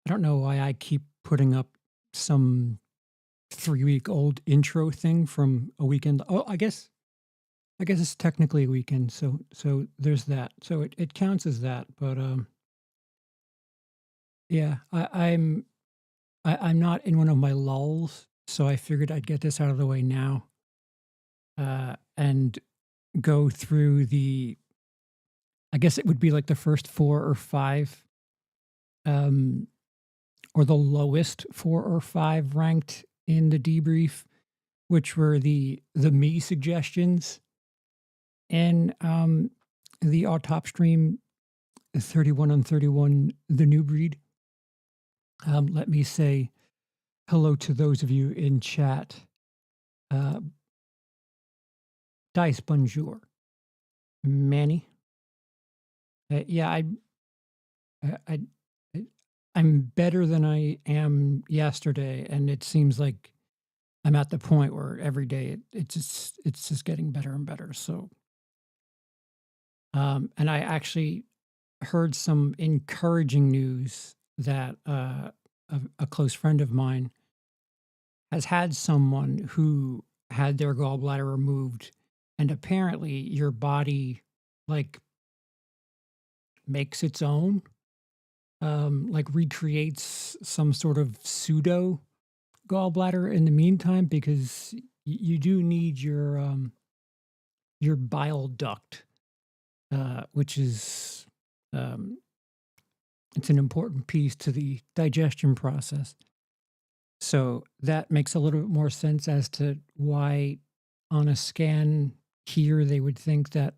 don't know why I keep putting up some 3-week-old intro thing from a weekend. Oh, I guess it's technically a weekend, so there's that. So it counts as that, but, yeah, I'm not in one of my lulls, so I figured I'd get this out of the way now, and go through I guess it would be like the first 4 or 5, um, or the lowest 4 or 5 ranked in the debrief, which were the me suggestions and, the Autopstream 31 on 31, the new breed. Let me say hello to those of you in chat. Uh, Dice Bonjour. Manny. Yeah, I I'm better than I am yesterday, and it seems like I'm at the point where every day it's just getting better and better. So, and I actually heard some encouraging news that a close friend of mine has had someone who had their gallbladder removed, and apparently your body like makes its own, like recreates some sort of pseudo gallbladder in the meantime because you do need your bile duct, which is um, it's an important piece to the digestion process. So that makes a little bit more sense as to why on a scan here they would think that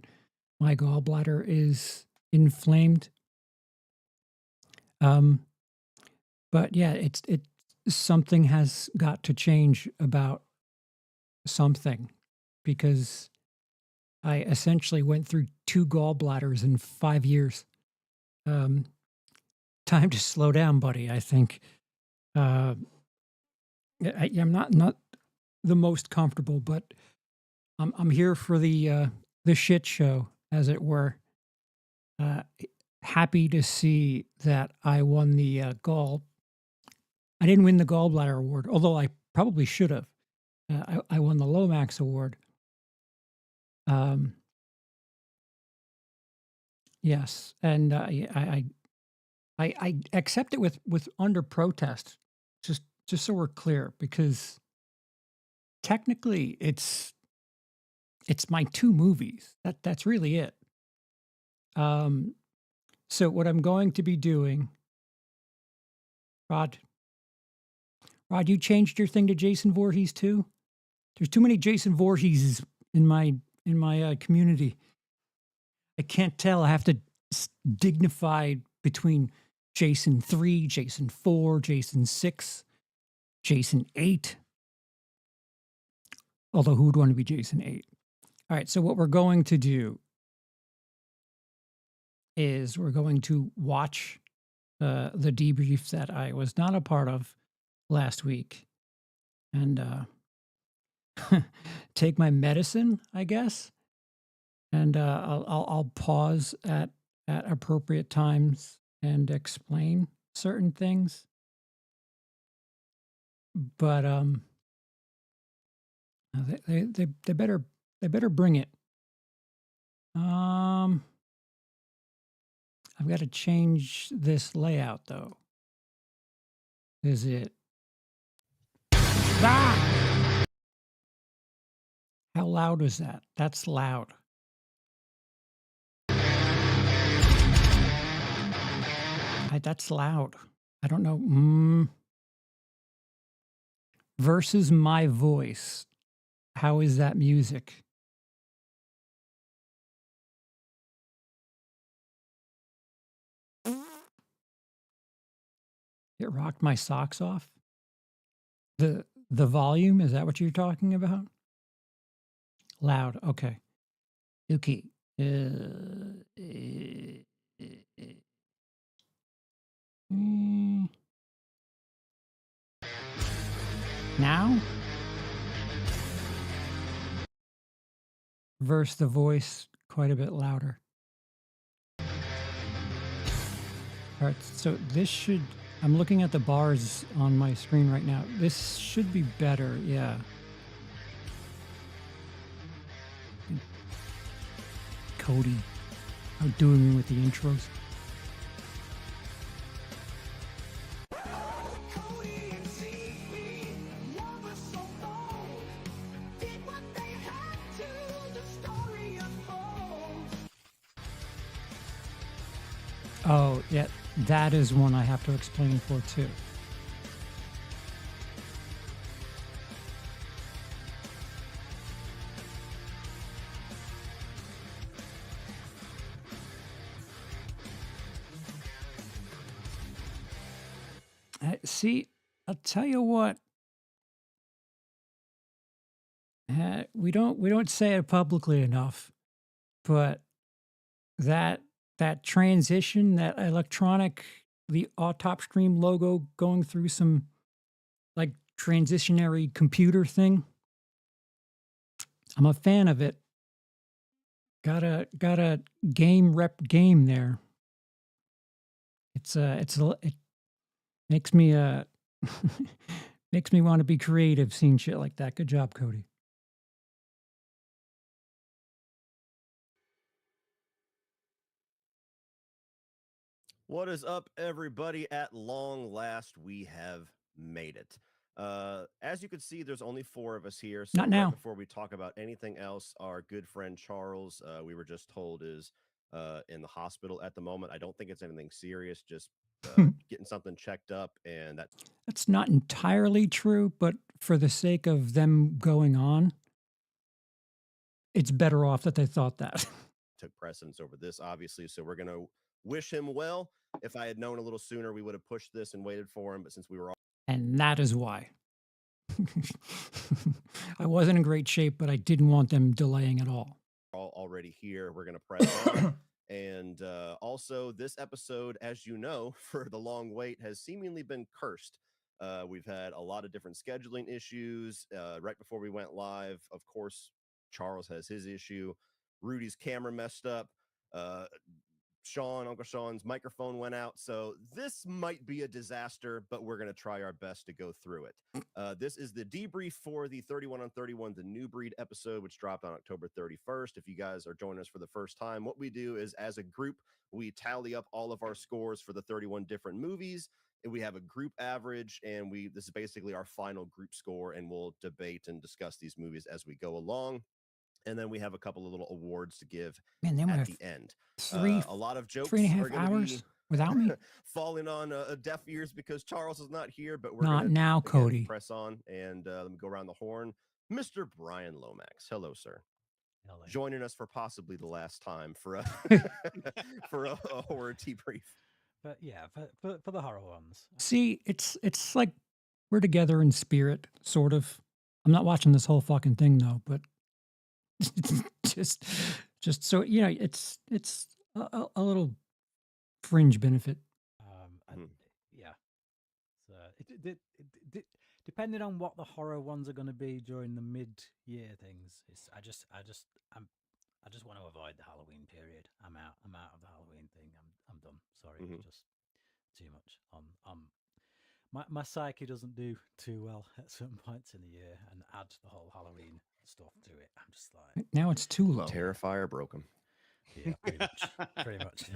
my gallbladder is inflamed. Um, but yeah, it something has got to change about something because I essentially went through 2 gallbladders in 5 years. Um, Time to slow down, buddy, I think. Uh, I'm not the most comfortable, but I'm here for the shit show, as it were. Uh, Happy to see that I won the I didn't win the gallbladder award, although I probably should have. I won the Lomax award. Um, yes, and I accept it with under protest, just so we're clear, because technically it's my 2 movies. That's really it. Um, so what I'm going to be doing, Rod, you changed your thing to Jason Voorhees too? There's too many Jason Voorheeses in my community. I can't tell. I have to dignify between Jason 3, Jason 4, Jason 6, Jason 8. Although who would want to be Jason 8? All right, so what we're going to do is we're going to watch the debrief that I was not a part of last week and take my medicine, I guess. And I'll pause at appropriate times and explain certain things. But they better bring it. I've got to change this layout though. Is it? Ah! How loud is that? That's loud. That's loud. I don't know. Versus my voice. How is that music? It rocked my socks off. The volume, is that what you're talking about? Loud. Okay. Okay. Now? Verse the voice quite a bit louder. All right, so this should I'm looking at the bars on my screen right now. This should be better, yeah. Cody outdoing me with the intros. Oh, yeah, that is one I have to explain for too. See, I'll tell you what. We don't say it publicly enough, but that transition, that electronic, the Autopstream logo going through some like transitionary computer thing. I'm a fan of it. Got a game rep game there. It makes me makes me want to be creative seeing shit like that. Good job, Cody. What is up, everybody? At long last, we have made it. As you can see, there's only 4 of us here. So Not now. right before we talk about anything else, our good friend Charles, we were just told is in the hospital at the moment. I don't think it's anything serious, just getting something checked up. And that's not entirely true, but for the sake of them going on, it's better off that they thought that. Took precedence over this, obviously. So we're going to wish him well. If I had known a little sooner, we would have pushed this and waited for him. But since we were all... And that is why. I wasn't in great shape, but I didn't want them delaying at all. Already here, we're going to press on. And also, this episode, as you know, for the long wait, has seemingly been cursed. We've had a lot of different scheduling issues. Right before we went live, of course, Charles has his issue. Rudy's camera messed up. Uncle Sean's microphone went out. So this might be a disaster, but we're going to try our best to go through it. This is the debrief for the 31 on 31, the New Breed episode, which dropped on October 31st. If you guys are joining us for the first time, what we do is as a group, we tally up all of our scores for the 31 different movies. And we have a group average, and this is basically our final group score, and we'll debate and discuss these movies as we go along. And then we have a couple of little awards to give at the end. A lot of jokes 3.5 hours without me falling on deaf ears because Charles is not here, but we're not now, again, Cody. Press on and let me go around the horn. Mr. Brian Lomax, hello, sir. Hello. Joining us for possibly the last time for a for a horror debrief. But yeah, for the horror ones. See, it's like we're together in spirit, sort of. I'm not watching this whole fucking thing though, but just so you know, it's a little fringe benefit. Yeah. So it depending on what the horror ones are going to be during the mid-year things. I just want to avoid the Halloween period. I'm out of the Halloween thing. I'm done. Sorry, it's just too much. My psyche doesn't do too well at certain points in the year, and add the whole Halloween stuff to it. I'm just like, now it's too low. Terrifier broke him. Yeah, pretty much.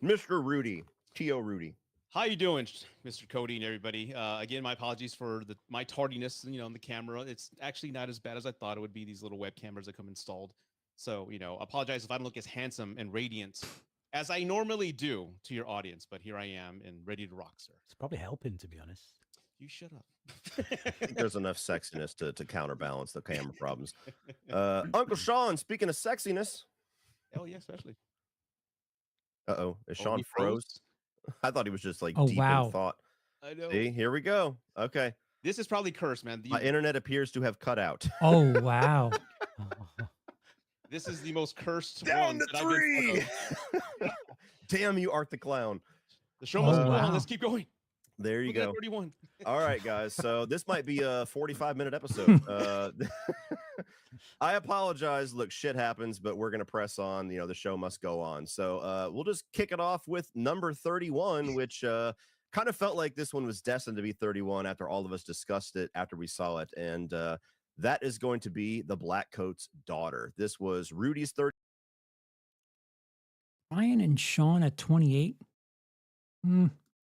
Mr. Rudy, T.O. Rudy. How you doing, Mr. Cody and everybody? Again, my apologies for my tardiness, on the camera. It's actually not as bad as I thought it would be, these little web cameras that come installed. So, apologize if I don't look as handsome and radiant as I normally do to your audience, but here I am and ready to rock, sir. It's probably helping, to be honest. You shut up. I think there's enough sexiness to counterbalance the camera problems. Uncle Sean, speaking of sexiness. Oh, yeah, especially. Uh-oh. Is Sean froze? I thought he was just like deep in thought. I know. See, here we go. Okay. This is probably cursed, man. My internet appears to have cut out. Oh, wow. This is the most cursed Down one to 3. Damn you, Art the Clown. The show must go on. Let's keep going. There you Look at go. 31. All right, guys. So this might be a 45-minute episode. I apologize. Look, shit happens, but we're going to press on. The show must go on. So we'll just kick it off with number 31, which kind of felt like this one was destined to be 31 after all of us discussed it after we saw it. And that is going to be the Blackcoat's daughter. This was Rudy's 30. Brian and Sean at 28.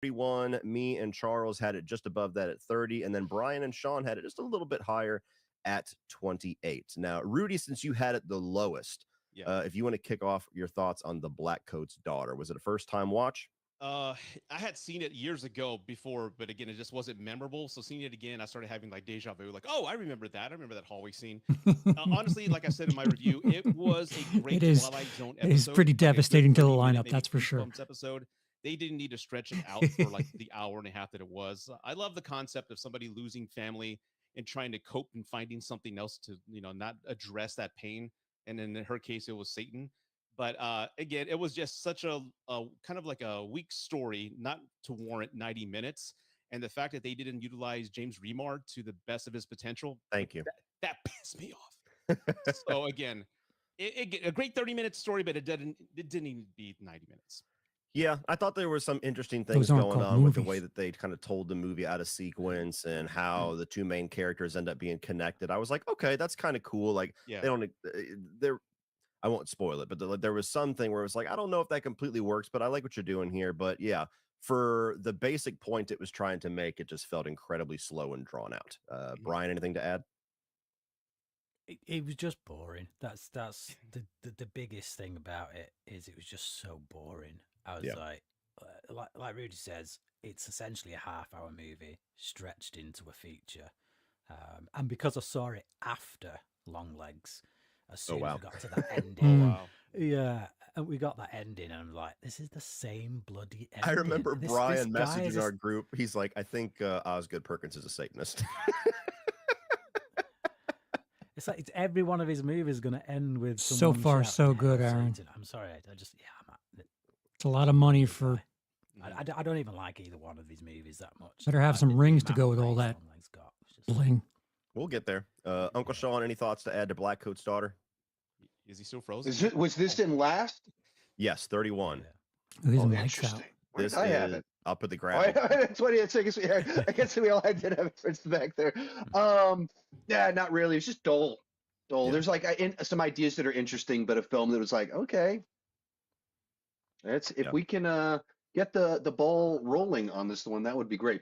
31. Me and Charles had it just above that at 30. And then Brian and Sean had it just a little bit higher at 28. Now, Rudy, since you had it the lowest, if you want to kick off your thoughts on the Blackcoat's daughter, was it a first-time watch? I had seen it years ago before, but again, it just wasn't memorable. So seeing it again, I started having like deja vu, like, oh, I remember that. I remember that hallway scene. Honestly, like I said in my review, it was a great Twilight Zone episode. It is pretty devastating to the lineup, that's for sure. Episode. They didn't need to stretch it out for like the hour and a half that it was. I love the concept of somebody losing family and trying to cope and finding something else to, not address that pain. And in her case, it was Satan. But again, it was just such a kind of like a weak story, not to warrant 90 minutes. And the fact that they didn't utilize James Remar to the best of his potential. Thank you. That pissed me off. So again, a great 30-minute story, but it didn't even be 90 minutes. Yeah, I thought there were some interesting things going on movies. with the way that they kind of told the movie out of sequence and how the two main characters end up being connected. I was like, okay, that's kind of cool. Like, they don't, I won't spoil it, but there was something where it was like, I don't know if that completely works, but I like what you're doing here. But yeah, for the basic point it was trying to make, it just felt incredibly slow and drawn out. Brian, anything to add? It was just boring. That's the biggest thing about it is it was just so boring. I was like Rudy says, it's essentially a half-hour movie stretched into a feature. And because I saw it after Longlegs, as soon as we got to that ending, and we got that ending, and I'm like, this is the same bloody ending. I remember Brian messaging our group. group. He's like, I think Osgood Perkins is a Satanist. It's like every one of his movies going to end with so far so good, Aaron. I'm sorry, I just it's a lot of money for. I don't even like either one of these movies that much. Better have some rings to go with all that bling. We'll get there. Uncle Sean, any thoughts to add to Blackcoat's daughter? Is he still frozen? Was this in last? Yes, 31. Interesting. This I have it. I'll put the graphic. That's what I guess we all did have it back there. Yeah, not really. It's just dull. Yeah. There's like some ideas that are interesting, but a film that was like, okay, if we can get the ball rolling on this one, that would be great.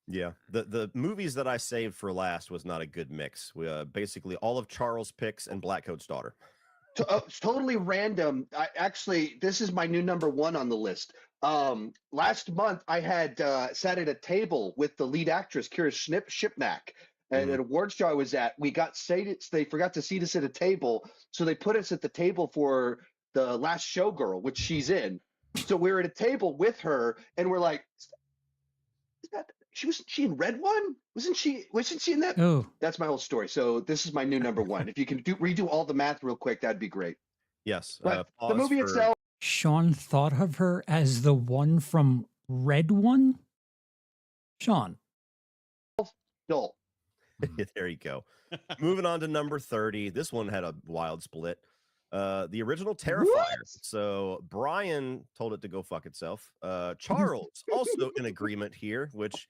Yeah, the movies that I saved for last was not a good mix. We basically all of Charles' picks and Blackcoat's daughter. It's totally random. This is my new number one on the list. Last month, I had sat at a table with the lead actress, Kira Shipnack, and at an awards show I was at. We got seated. They forgot to seat us at a table, so they put us at the table for the Last Showgirl, which she's in. So we were at a table with her, and we're like, "Is she in Red One? Wasn't she in that?" Oh, that's my whole story. So this is my new number one. If you can redo all the math real quick, that'd be great. Yes, but the movie itself. Sean thought of her as the one from Red One. Sean. Dull. There you go. Moving on to number 30. This one had a wild split. The original Terrifier. What? So Brian told it to go fuck itself. Charles also in agreement here, which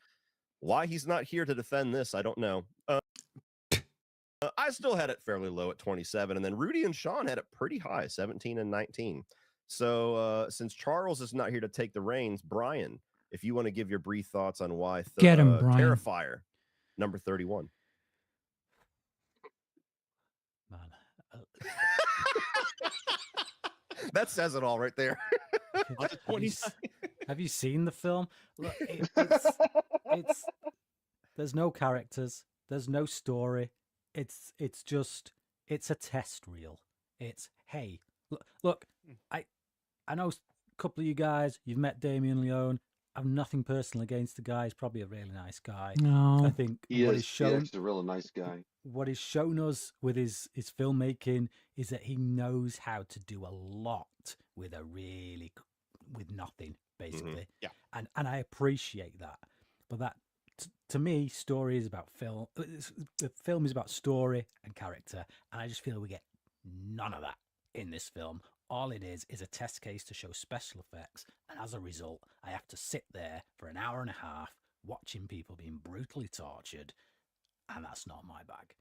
why he's not here to defend this, I don't know. I still had it fairly low at 27, and then Rudy and Sean had it pretty high, 17 and 19. So since Charles is not here to take the reins, Brian, if you want to give your brief thoughts on why Get him, Brian. Terrifier, number 31. Man. That says it all right there. Have you seen the film? Look, there's no characters. There's no story. It's a test reel. It's, hey, look, I know a couple of you guys, you've met Damien Leone. I've nothing personal against the guy. He's probably a really nice guy. No. I think he's a really nice guy. What he's shown us with his filmmaking is that he knows how to do a lot with with nothing, basically. Mm-hmm. Yeah. And I appreciate that. for that. To me, story is about film. The film is about story and character, and I just feel we get none of that in this film. All it is a test case to show special effects, and as a result, I have to sit there for an hour and a half watching people being brutally tortured, and that's not my bag.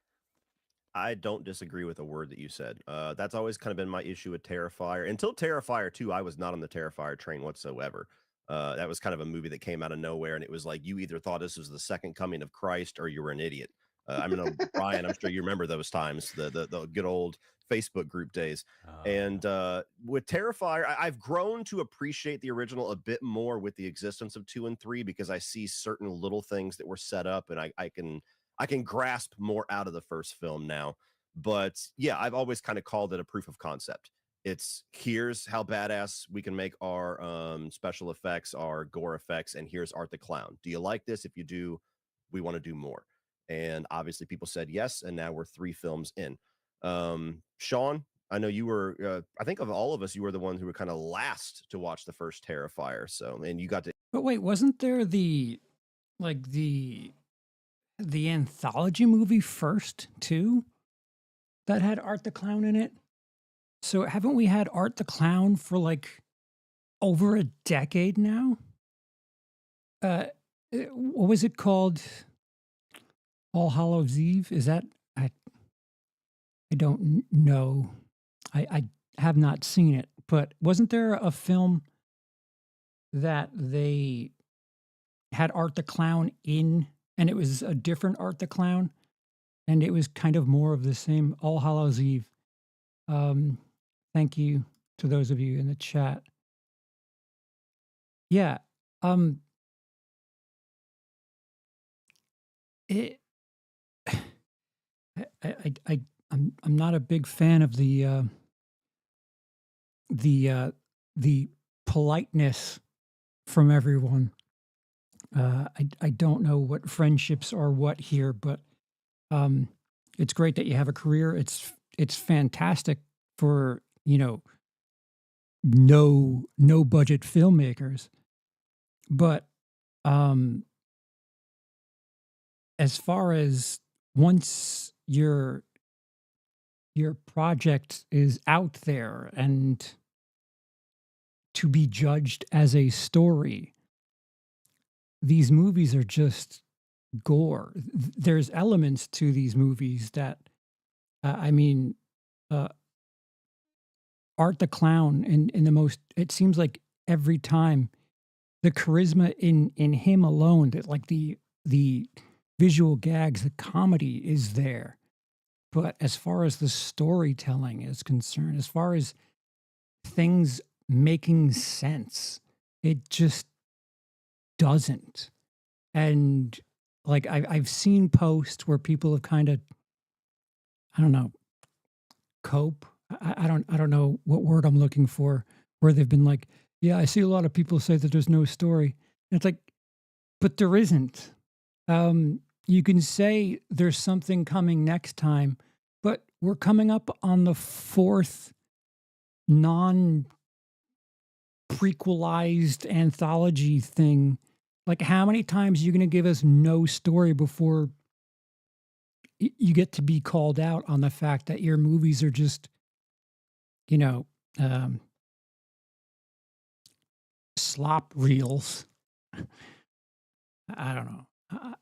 I don't disagree with a word that you said. That's always kind of been my issue with Terrifier. Until Terrifier 2, I was not on the Terrifier train whatsoever. That was kind of a movie that came out of nowhere, and it was like you either thought this was the second coming of Christ or you were an idiot. I mean, Brian, I'm sure you remember those times, the good old Facebook group days. And with Terrifier, I've grown to appreciate the original a bit more with the existence of 2 and 3 because I see certain little things that were set up, and I can grasp more out of the first film now. But yeah, I've always kind of called it a proof of concept. It's here's how badass we can make our special effects, our gore effects, and here's Art the Clown. Do you like this? If you do, we want to do more. And obviously people said yes, and now we're 3 films in. Sean, I know you were, I think of all of us, you were the one who were kind of last to watch the first Terrifier. So, and you got to. But wait, wasn't there the anthology movie first too that had Art the Clown in it? So haven't we had Art the Clown for like over a decade now? What was it called? All Hallows Eve? Is that I don't know. I have not seen it, but wasn't there a film that they had Art the Clown in, and it was a different Art the Clown, and it was kind of more of the same? All Hallows Eve. Thank you to those of you in the chat. Yeah. I'm not a big fan of the politeness from everyone. I don't know what friendships are what here, but it's great that you have a career. It's fantastic for, no budget filmmakers. But as far as once your project is out there and to be judged as a story, these movies are just gore. There's elements to these movies that, Art the Clown in the most, it seems like every time the charisma in him alone, that like the visual gags, the comedy is there. But as far as the storytelling is concerned, as far as things making sense, it just doesn't. And like I've seen posts where people have kind of, I don't know, cope. I don't know what word I'm looking for, where they've been like, yeah, I see a lot of people say that there's no story. And it's like, but there isn't. You can say there's something coming next time, but we're coming up on the 4th non-prequelized anthology thing. Like, how many times are you going to give us no story before you get to be called out on the fact that your movies are just, slop reels? I don't know.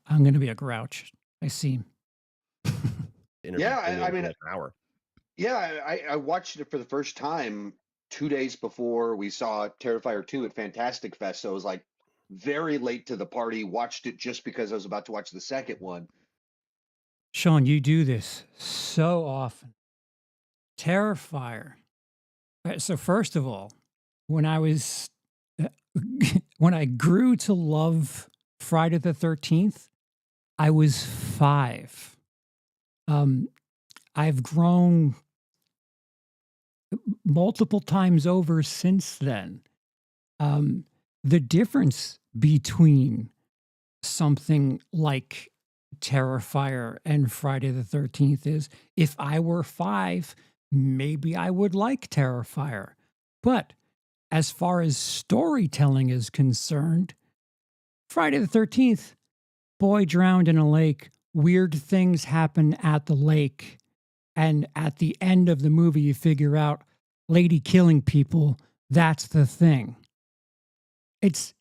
I'm going to be a grouch. I seem. Yeah, I mean, an hour. Yeah, I watched it for the first time 2 days before we saw Terrifier 2 at Fantastic Fest. So I was like very late to the party, watched it just because I was about to watch the second one. Sean, you do this so often. Terrifier. So first of all, when I grew to love Friday the 13th, I was 5. I've grown multiple times over since then. The difference between something like Terrifier and Friday the 13th is, if I were 5, maybe I would like Terrifier. But as far as storytelling is concerned, Friday the 13th boy drowned in a lake. Weird things happen at the lake. And at the end of the movie, you figure out lady killing people. That's the thing. It's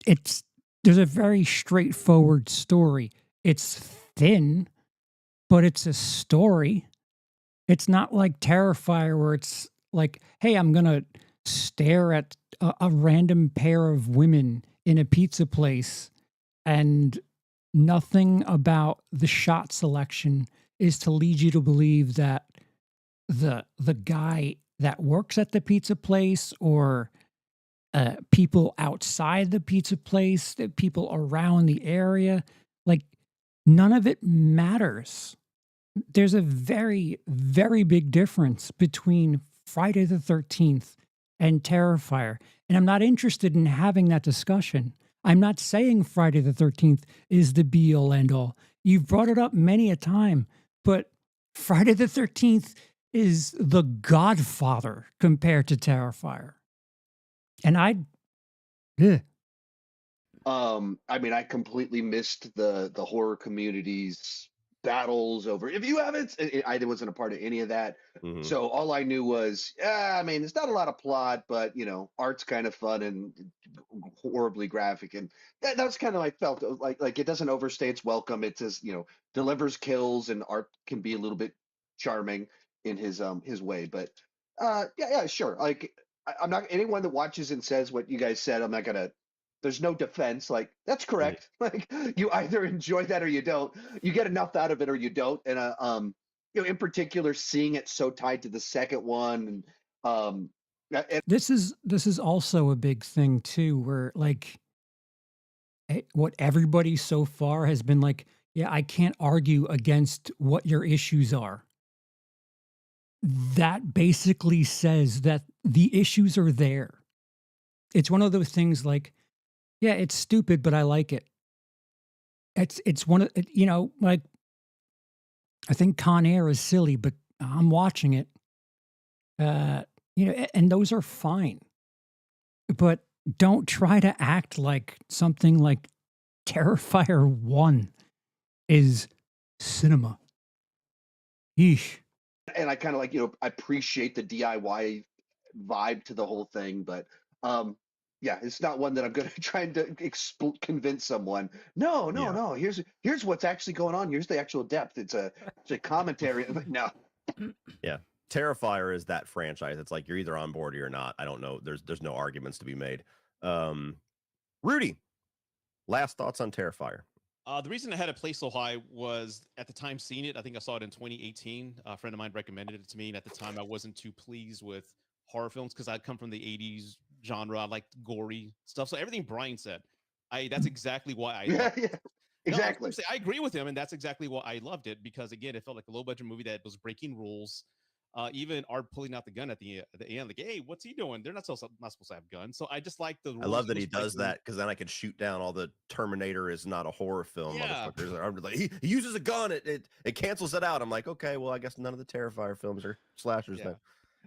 there's a very straightforward story. It's thin, but it's a story. It's not like Terrifier where it's like, hey, I'm going to stare at a random pair of women in a pizza place and nothing about the shot selection is to lead you to believe that the guy that works at the pizza place or people outside the pizza place, the people around the area, like none of it matters. There's a very, very big difference between Friday the 13th and Terrifier. And I'm not interested in having that discussion. I'm not saying Friday the 13th is the be all end all. You've brought it up many a time, but Friday the 13th is the Godfather compared to Terrifier. And I mean, I completely missed the horror community's battles over. If you haven't, I wasn't a part of any of that. Mhm. So all I knew was, it's not a lot of plot, but art's kind of fun and horribly graphic, and that's kind of like felt like it doesn't overstay its welcome. It just delivers kills, and art can be a little bit charming in his way. But yeah, sure. Like I'm not anyone that watches and says what you guys said. I'm not gonna. There's no defense. Like that's correct. Like you either enjoy that or you don't. You get enough out of it or you don't. And in particular, seeing it so tied to the second one, and this is also a big thing too, where like what everybody so far has been like, yeah, I can't argue against what your issues are. That basically says that the issues are there. It's one of those things like, yeah, it's stupid, but I like it. It's one of, like, I think Con Air is silly, but I'm watching it. And those are fine. But don't try to act like something like Terrifier 1 is cinema. Yeesh. And I kind of like, I appreciate the DIY vibe to the whole thing, but yeah, it's not one that I'm going to try to convince someone. No. Here's what's actually going on. Here's the actual depth. It's a commentary. No. Yeah. Terrifier is that franchise. It's like you're either on board or you're not. I don't know. There's no arguments to be made. Rudy, last thoughts on Terrifier? The reason I had it placed so high was at the time seeing it. I think I saw it in 2018. A friend of mine recommended it to me, and at the time I wasn't too pleased with horror films because I'd come from the 80s genre. I liked gory stuff. So everything Brian said, that's exactly why I loved it. Exactly. No, I agree with him, and that's exactly why I loved it, because again, it felt like a low budget movie that was breaking rules. Even Art pulling out the gun at the end, like, hey, what's he doing? They're not supposed to have guns. So I just like the rules. I love that he does that, because then I could shoot down all the Terminator is not a horror film motherfuckers. I'm like, he uses a gun, it cancels it out. I'm like, okay, well, I guess none of the Terrifier films are slashers then.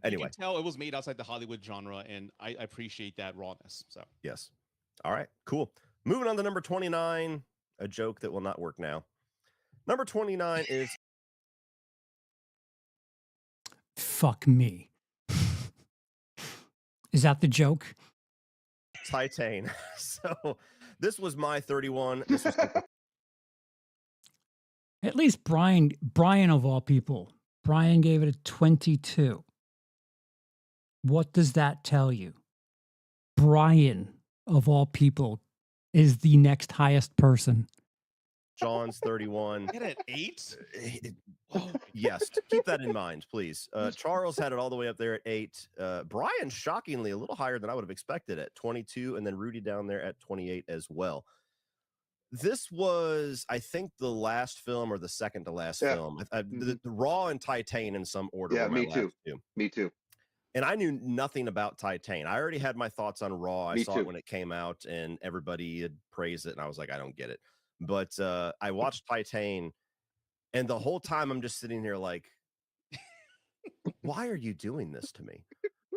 Anyway, you can tell it was made outside the Hollywood genre, and I appreciate that rawness. So yes. All right, cool. Moving on to number 29, a joke that will not work now. Number 29 is fuck me. Is that the joke? Titane. So this was my 31. This was at least Brian of all people, Brian gave it a 22. What does that tell you? Brian of all people is the next highest person. John's 31. Get at 8? Yes, keep that in mind, please. Charles had it all the way up there at 8. Brian, shockingly, a little higher than I would have expected at 22, and then Rudy down there at 28 as well. This was, I think, the last film or the second to last film. The Raw and Titane in some order. Yeah, were my last two. Me too. And I knew nothing about Titane. I already had my thoughts on Raw. I saw it when it came out, and everybody had praised it, and I was like, I don't get it. But I watched Titane, and the whole time I'm just sitting here like, why are you doing this to me?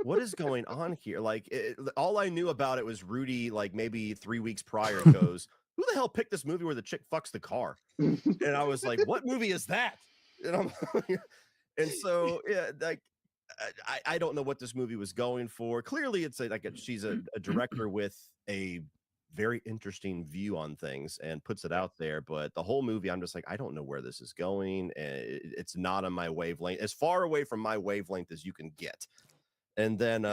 What is going on here? Like, all I knew about it was Rudy, like maybe 3 weeks prior, goes, who the hell picked this movie where the chick fucks the car? And I was like, what movie is that? And I'm and so yeah, like I don't know what this movie was going for. Clearly, it's she's a director with a very interesting view on things and puts it out there. But the whole movie, I'm just like, I don't know where this is going. It's not on my wavelength, as far away from my wavelength as you can get. And then,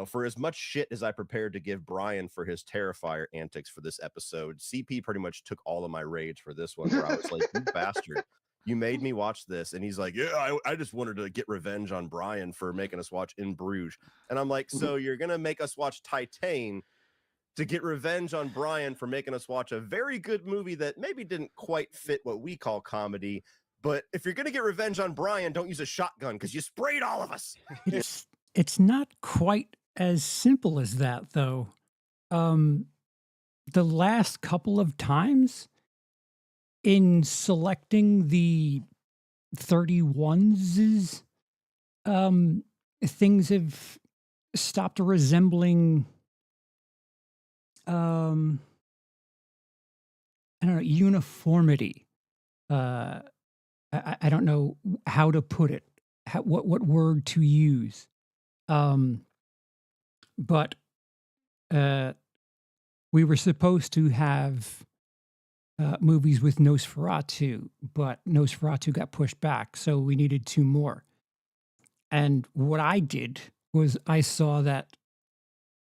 for as much shit as I prepared to give Brian for his Terrifier antics for this episode, CP pretty much took all of my rage for this one, where I was like, you bastard, you made me watch this. And he's like, yeah, I just wanted to get revenge on Brian for making us watch In Bruges. And I'm like, so you're going to make us watch Titane to get revenge on Brian for making us watch a very good movie that maybe didn't quite fit what we call comedy. But if you're going to get revenge on Brian, don't use a shotgun because you sprayed all of us. It's not quite as simple as that, though. The last couple of times in selecting the 31s, things have stopped resembling, I don't know, uniformity. I don't know how to put it, what word to use. But we were supposed to have movies with Nosferatu, but Nosferatu got pushed back, so we needed 2 more. And what I did was I saw that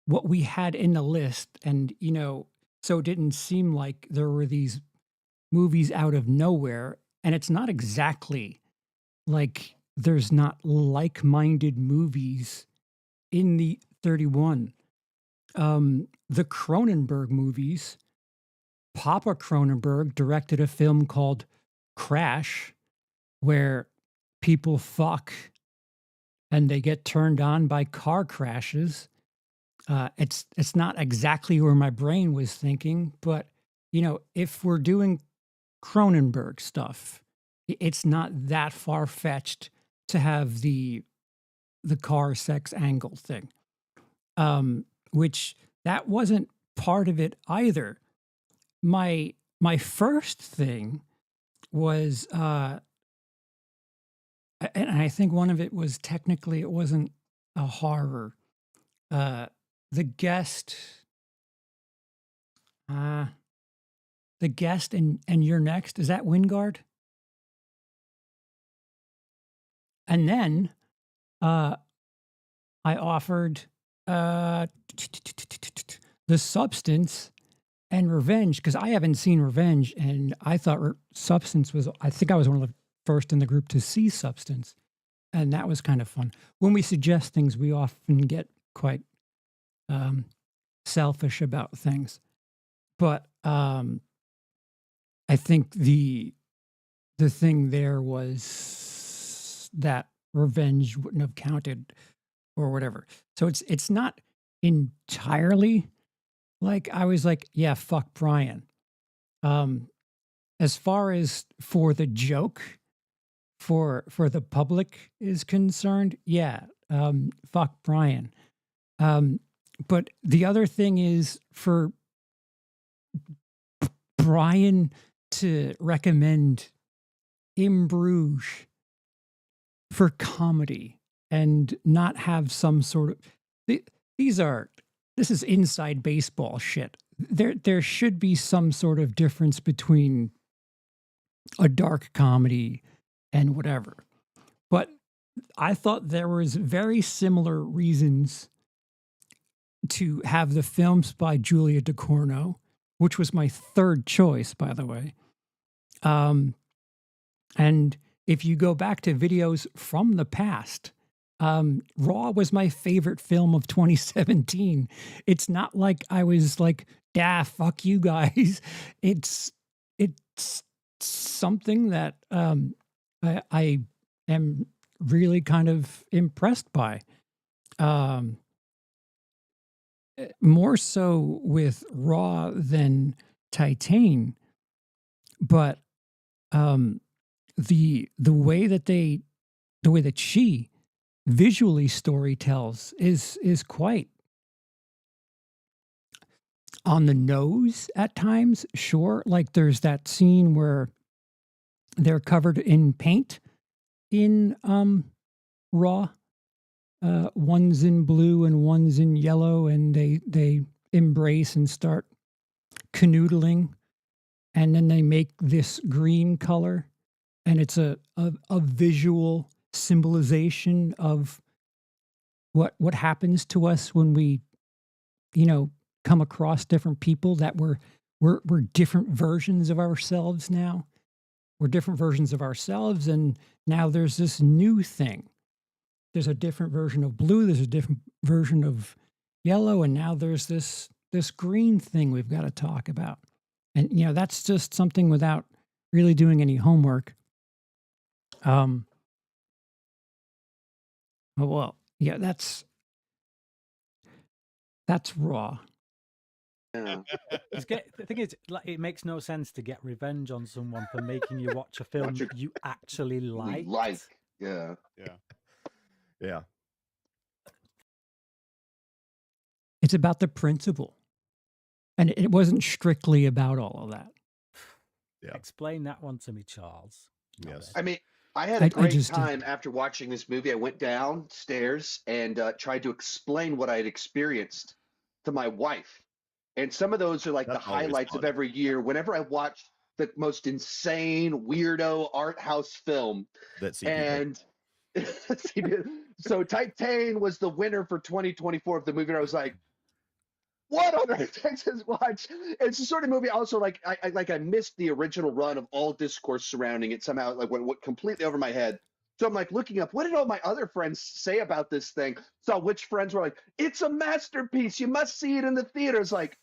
what we had in the list, and so it didn't seem like there were these movies out of nowhere, and it's not exactly like there's not like-minded movies in the 31. The Cronenberg movies, Papa Cronenberg directed a film called Crash, where people fuck and they get turned on by car crashes. It's not exactly where my brain was thinking, but if we're doing Cronenberg stuff, it's not that far-fetched to have the car sex angle thing, which that wasn't part of it either. My first thing was, and I think one of it was technically it wasn't a horror. The Guest, and You're Next. Is that Wingard? And then I offered The Substance and Revenge, because I haven't seen Revenge, and I thought Substance was, I think I was one of the first in the group to see Substance, and that was kind of fun. When we suggest things, we often get quite selfish about things. But I think the thing there was that Revenge wouldn't have counted or whatever. So it's not entirely like I was like, yeah, fuck Brian. As far as for the joke, for the public is concerned, yeah, fuck Brian. But the other thing is for Brian to recommend In Bruges for comedy and not have some sort of this is inside baseball shit. There should be some sort of difference between a dark comedy and whatever. But I thought there was very similar reasons to have the films by Julia Ducournau, which was my third choice, by the way. And if you go back to videos from the past, Raw was my favorite film of 2017. It's not like I was like, yeah, fuck you guys. It's something that I am really kind of impressed by. More so with Raw than Titane, but the way that she visually story tells is quite on the nose at times. Sure, like there's that scene where they're covered in paint in Raw. One's in blue and one's in yellow, and they embrace and start canoodling, and then they make this green color, and it's a visual symbolization of what happens to us when we, come across different people, that we're different versions of ourselves now. We're different versions of ourselves, and now there's this new thing. There's a different version of blue, there's a different version of yellow, and now there's this green thing we've got to talk about. And that's just something without really doing any homework. Well, yeah, that's Raw. Yeah. The thing is, like, it makes no sense to get revenge on someone for making you watch a film you actually We like. Yeah. Yeah. It's about the principle. And it wasn't strictly about all of that. Yeah. Explain that one to me, Charles. Yes. I mean, I had a great just time after watching this movie. I went downstairs and tried to explain what I had experienced to my wife. And some of those are like That's the always highlights fun. of every year. Whenever I watch the most insane, weirdo art house film, That CeePo. and so Titane was the winner for 2024 of the movie. And I was like, what on earth did I just watch? It's the sort of movie also like I missed the original run of all discourse surrounding it somehow, like went completely over my head. So I'm like looking up, what did all my other friends say about this thing? Saw which friends were like, it's a masterpiece. You must see it in the theaters. Like,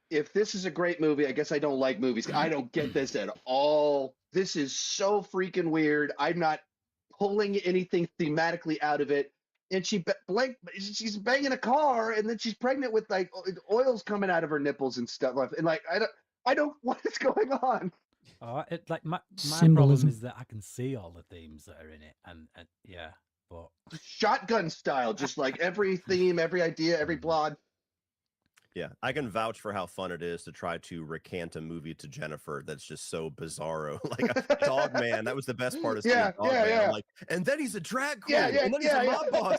if this is a great movie, I guess I don't like movies. I don't get this at all. This is so freaking weird. I'm not pulling anything thematically out of it. And she's banging a car, and then she's pregnant with like oils coming out of her nipples and stuff. And like, I don't, what is going on? My problem Symbolism. is that I can see all the themes that are in it, and yeah, but Shotgun style, just like every theme, every idea, every plot. Yeah, I can vouch for how fun it is to try to recant a movie to Jennifer that's just so bizarro. Like Dog Man, that was the best part of seeing Dog Man. yeah. I'm like, and then he's a drag queen, Yeah, and then he's a mob boss.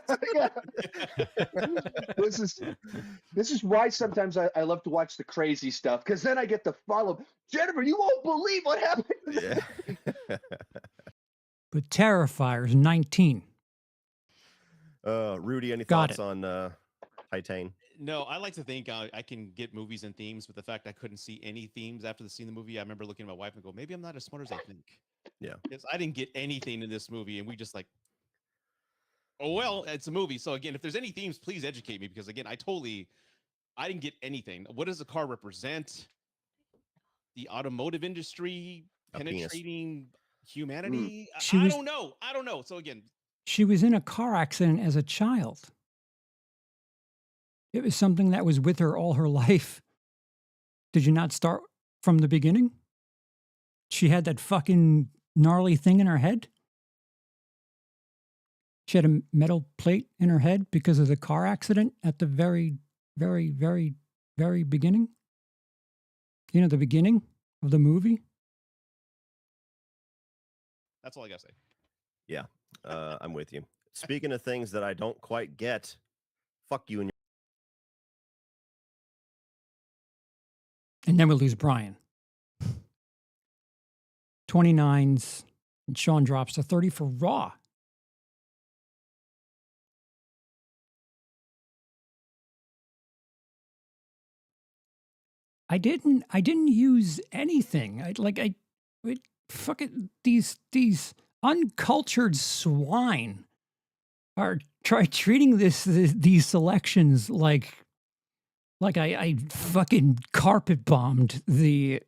This is why sometimes I love to watch the crazy stuff, because then I get to follow. Jennifer, you won't believe what happened. Yeah. But Terrifier's 19. Rudy, any Got thoughts on Titane? No, I like to think I can get movies and themes, but the fact I couldn't see any themes after seeing the movie, I remember looking at my wife and go, maybe I'm not as smart as I think. Yeah. Because I didn't get anything in this movie, and we just like, oh, well, it's a movie. So again, if there's any themes, please educate me, because again, I didn't get anything. What does the car represent? The automotive industry penetrating humanity? I don't know. So again, she was in a car accident as a child. It was something that was with her all her life. Did you not start from the beginning? She had that fucking gnarly thing in her head. She had a metal plate in her head because of the car accident at the very, very, very, very beginning. The beginning of the movie. that's all I gotta say. Yeah, I'm with you. Speaking of things that I don't quite get, fuck you and your. And then we lose Brian. 29s. And Sean drops to 30 for Raw. I didn't use anything. These uncultured swine are treating these selections like I fucking carpet bombed the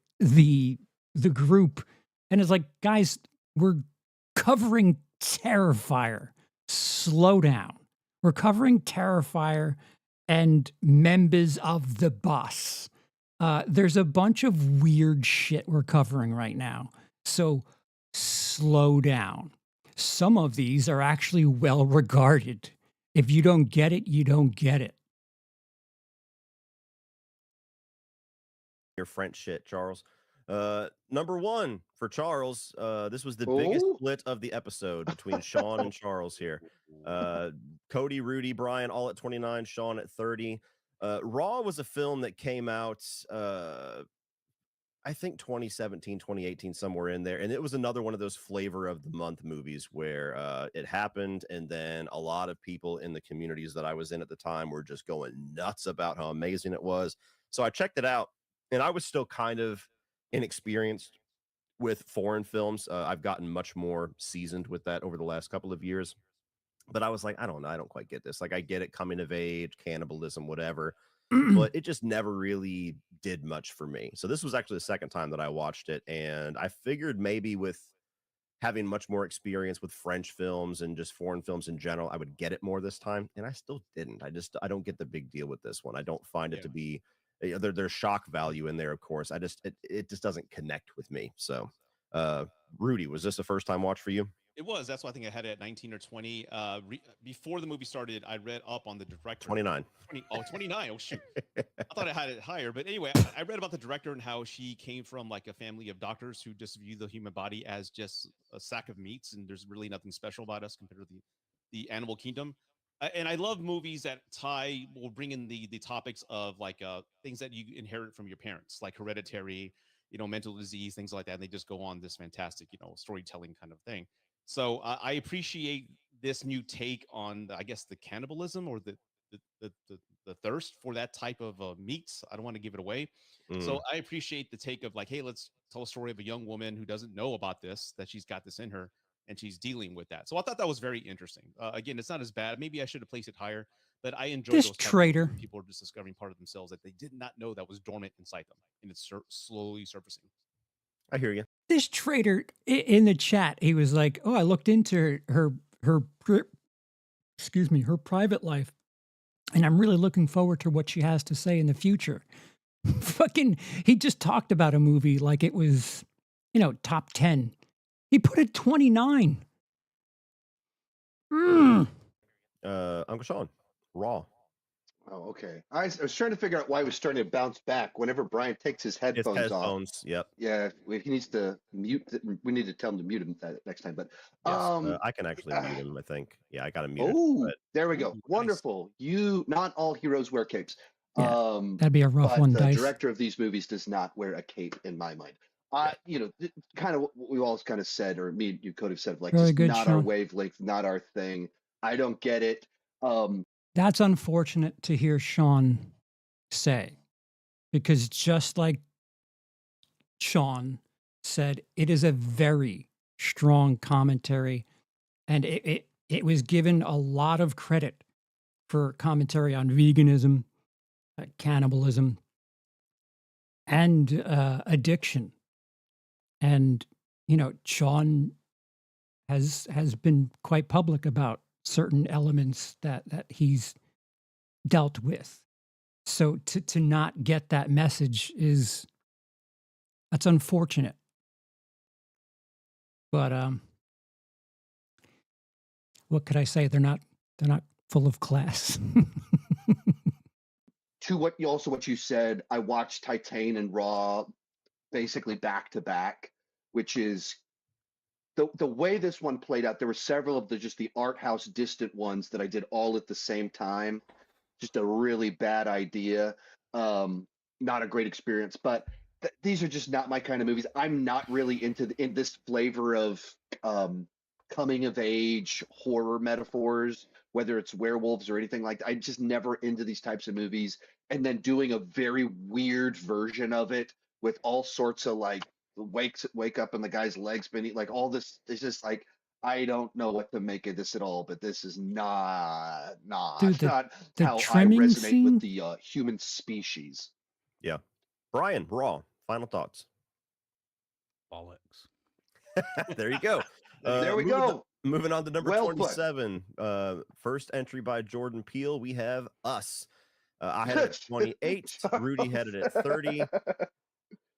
group, and it's like, guys, we're covering Terrifier. Slow down. We're covering Terrifier and members of the bus. There's a bunch of weird shit we're covering right now, so slow down. Some of these are actually well regarded. If you don't get it, you don't get it. your French shit, Charles. Number one for Charles. This was the biggest Oh, split of the episode between Sean and Charles here. Cody, Rudy, Brian, all at 29, Sean at 30. Raw was a film that came out, I think 2017, 2018, somewhere in there. And it was another one of those flavor of the month movies where it happened. And then a lot of people in the communities that I was in at the time were just going nuts about how amazing it was. So I checked it out, and I was still kind of inexperienced with foreign films. I've gotten much more seasoned with that over the last couple of years. But I was like, I don't know. I don't quite get this. Like, I get it, coming of age, cannibalism, whatever, but it just never really did much for me. So this was actually the second time that I watched it, and I figured maybe with having much more experience with French films and just foreign films in general, I would get it more this time, and I still didn't. I don't get the big deal with this one. I don't find it to be there's shock value in there, of course. It just doesn't connect with me. So, Rudy, was this a first time watch for you? It was. That's why I think I had it at 19 or 20. Before the movie started, I read up on the director. 29. 29. Oh, shoot. I thought I had it higher. But anyway, I read about the director and how she came from like a family of doctors who just view the human body as just a sack of meats. And there's really nothing special about us compared to the animal kingdom. And I love movies that will bring in the topics of like things that you inherit from your parents, like Hereditary, mental disease, things like that. And they just go on this fantastic, storytelling kind of thing. So I appreciate this new take on, I guess, the cannibalism or the thirst for that type of meats. I don't want to give it away. So I appreciate the take of like, hey, let's tell a story of a young woman who doesn't know about this, that she's got this in her, and she's dealing with that. So I thought that was very interesting. Again, it's not as bad. Maybe I should have placed it higher, but I enjoy This those type of traitor. when people are just discovering part of themselves that they did not know that was dormant inside them, and it's slowly surfacing. I hear you. This traitor in the chat, he was like, "Oh, I looked into her her private life, and I'm really looking forward to what she has to say in the future." Fucking, he just talked about a movie like it was, top 10. He put it 29. Uncle Sean, Raw. oh, okay. I was trying to figure out why it was starting to bounce back whenever Brian takes his headphones off. Headphones. Yep. Yeah, he needs to mute. We need to tell him to mute him that next time. But Yes, I can actually mute him. I think. Yeah, I got to mute it. oh, But there we Ooh, go. nice. Wonderful. Not all heroes wear capes. Yeah, that'd be a rough But one, the Dice. director of these movies does not wear a cape in my mind. Kind of what we all kind of said, or me and you could have said, like, Very just good, not our Sean. wavelength, not our thing. I don't get it. That's unfortunate to hear Sean say, because just like Sean said, it is a very strong commentary, and it was given a lot of credit for commentary on veganism, cannibalism, and addiction. And Sean has been quite public about certain elements that he's dealt with. So to not get that message that's unfortunate. But what could I say? They're not full of class. To what you said, I watched Titane and Raw basically back to back, which is the way this one played out. There were several of the art house distant ones that I did all at the same time. Just a really bad idea. Not a great experience, but these are just not my kind of movies. I'm not really in this flavor of coming of age horror metaphors, whether it's werewolves or anything like that. I'm just never into these types of movies. And then doing a very weird version of it with all sorts of like wake up and the guy's legs beneath, like all this. It's just like, I don't know what to make of this at all, but this is not Dude, not the how I trimming resonate scene? with the human species. yeah, Brian, Raw. Final thoughts. Bollocks. There you go. There we go. Moving on to number Well put. 27. First entry by Jordan Peele. We have Us. I had it at 28. Rudy had it at 30.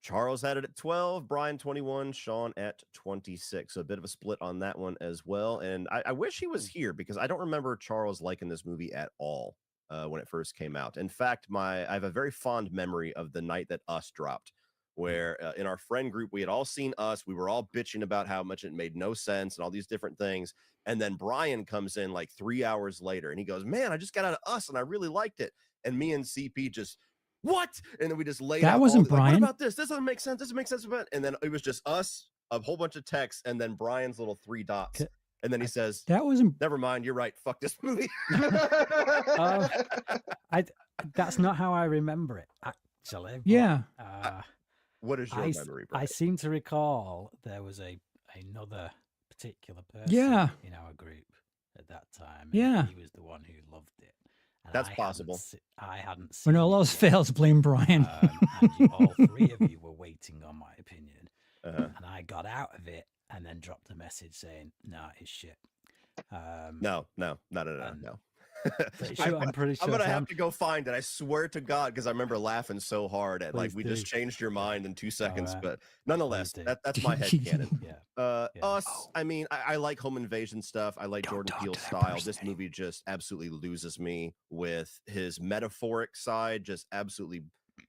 Charles had it at 12. Brian 21. Sean at 26. So a bit of a split on that one as well. And I wish he was here because I don't remember Charles liking this movie at all. when it first came out. In fact, I have a very fond memory of the night that Us dropped, where in our friend group, we had all seen Us. We were all bitching about how much it made no sense and all these different things. And then Brian comes in like 3 hours later and he goes, man, I just got out of Us and I really liked it. And me and CP just, what? And then we just laid out. That wasn't like, Brian. what about this? This doesn't make sense. This doesn't make sense. And then it was just us, a whole bunch of text, and then Brian's little 3 dots. And then he says, That wasn't. never mind. You're right. Fuck this movie. That's not how I remember it, actually. But, Yeah. What is your memory, Brian? I seem to recall there was another particular person Yeah. in our group at that time. Yeah. He was the one who loved it. And That's possible. I hadn't seen When all it else yet. fails, blame Brian. And all 3 of you were waiting on my opinion. Uh-huh. And I got out of it and then dropped a message saying, nah, it's shit. No. I'm pretty I'm sure gonna Sam- have to go find it. I swear to God, because I remember laughing so hard at like Please we do. just changed your mind in 2 seconds. right. But nonetheless, Please do. that's my headcanon. Yeah. Yeah. Us. I mean, I like home invasion stuff. I like Don't Jordan talk Peele's to that style. person This movie just absolutely loses me with his metaphoric side, just absolutely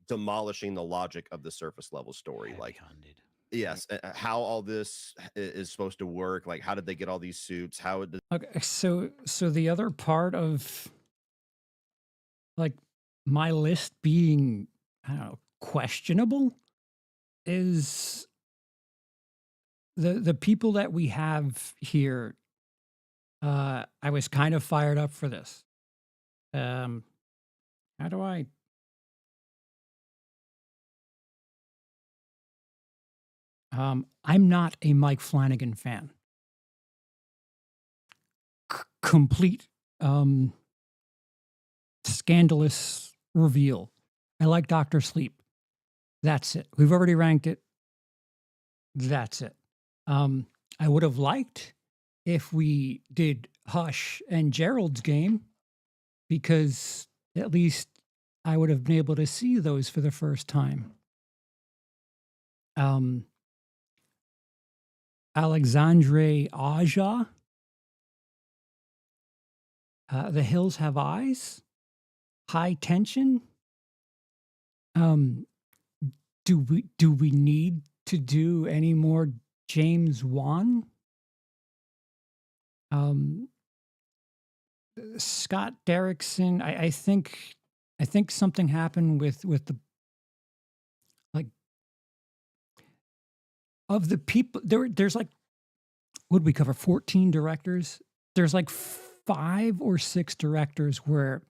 demolishing the logic of the surface level story. Like, Heavy-handed. yes, how all this is supposed to work. Like, how did they get all these suits? How did Okay, so the other part of like my list being, I don't know, questionable is the people that we have here. I was kind of fired up for this. How do I? I'm not a Mike Flanagan fan. Complete scandalous reveal. I like Dr. Sleep. That's it. We've already ranked it. That's it. I would have liked if we did Hush and Gerald's Game, because at least I would have been able to see those for the first time. Alexandre Aja. The Hills Have Eyes. High Tension. Do we need to do any more James Wan? Scott Derrickson. I think something happened with the, like, of the people there's like, what did we cover? 14 directors. There's like 5 or 6 directors where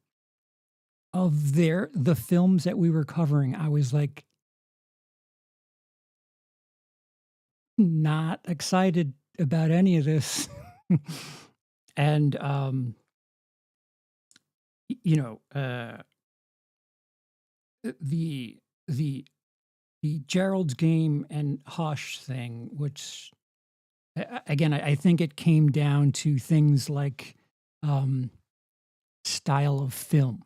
of the films that we were covering, I was like not excited about any of this. And the Gerald's Game and Hush thing, which again, I think it came down to things like style of film.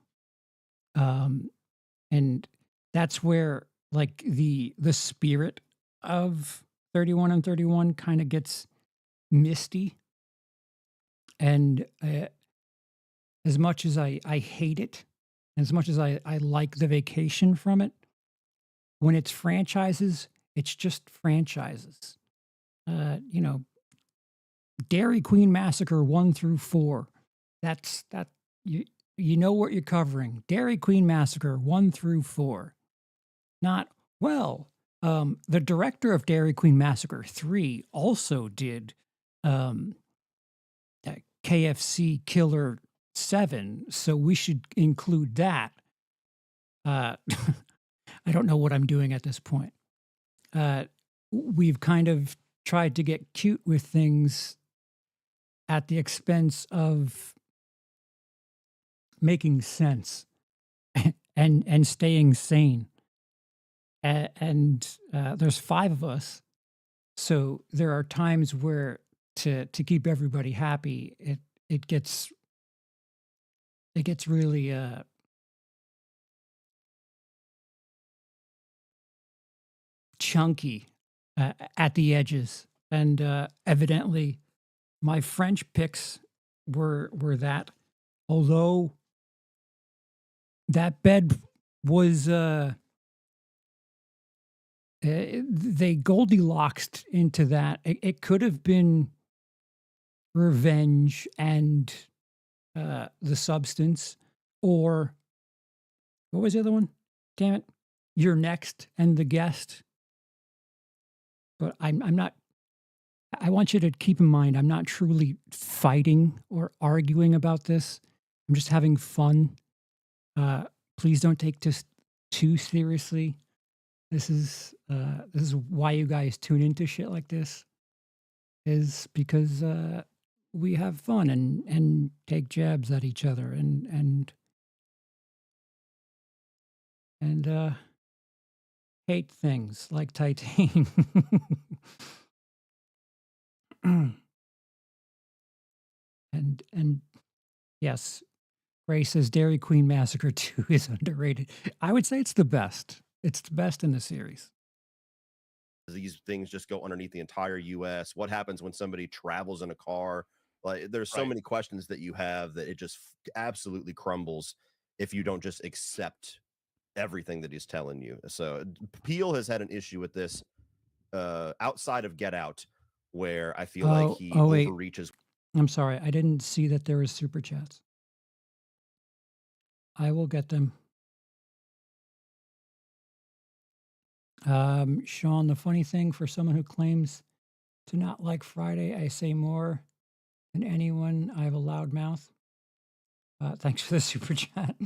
And that's where like the spirit of 31 and 31 kind of gets misty. And as much as I hate it, as much as I like the vacation from it, when it's franchises, it's just franchises. Dairy Queen Massacre 1 through 4. That's you know what you're covering. Dairy Queen Massacre 1 through 4. Not, well, the director of Dairy Queen Massacre 3 also did KFC Killer 7, so we should include that. I don't know what I'm doing at this point. We've kind of tried to get cute with things at the expense of making sense and staying sane. And there's 5 of us, so there are times where to keep everybody happy, it gets really chunky at the edges, and evidently my French picks were that. Although that bed was they Goldilocks into that. It could have been revenge and the substance, or what was the other one? Damn it, You're Next and The Guest. But I'm not. I want you to keep in mind, I'm not truly fighting or arguing about this. I'm just having fun. Please don't take this too seriously. This is why you guys tune into shit like this, is because we have fun and take jabs at each other and hate things like Titane. and yes, Ray says Dairy Queen Massacre 2 is underrated. I would say it's the best. It's the best in the series. These things just go underneath the entire US. What happens when somebody travels in a car? Like, there's so Right. many questions that you have that it just absolutely crumbles if you don't just accept everything that he's telling you. So Peele has had an issue with this outside of Get Out, where I feel like he wait. overreaches. I'm sorry. I didn't see that there was super chats. I will get them. Sean, the funny thing for someone who claims to not like Friday, I say more than anyone. I have a loud mouth. Thanks for the super chat.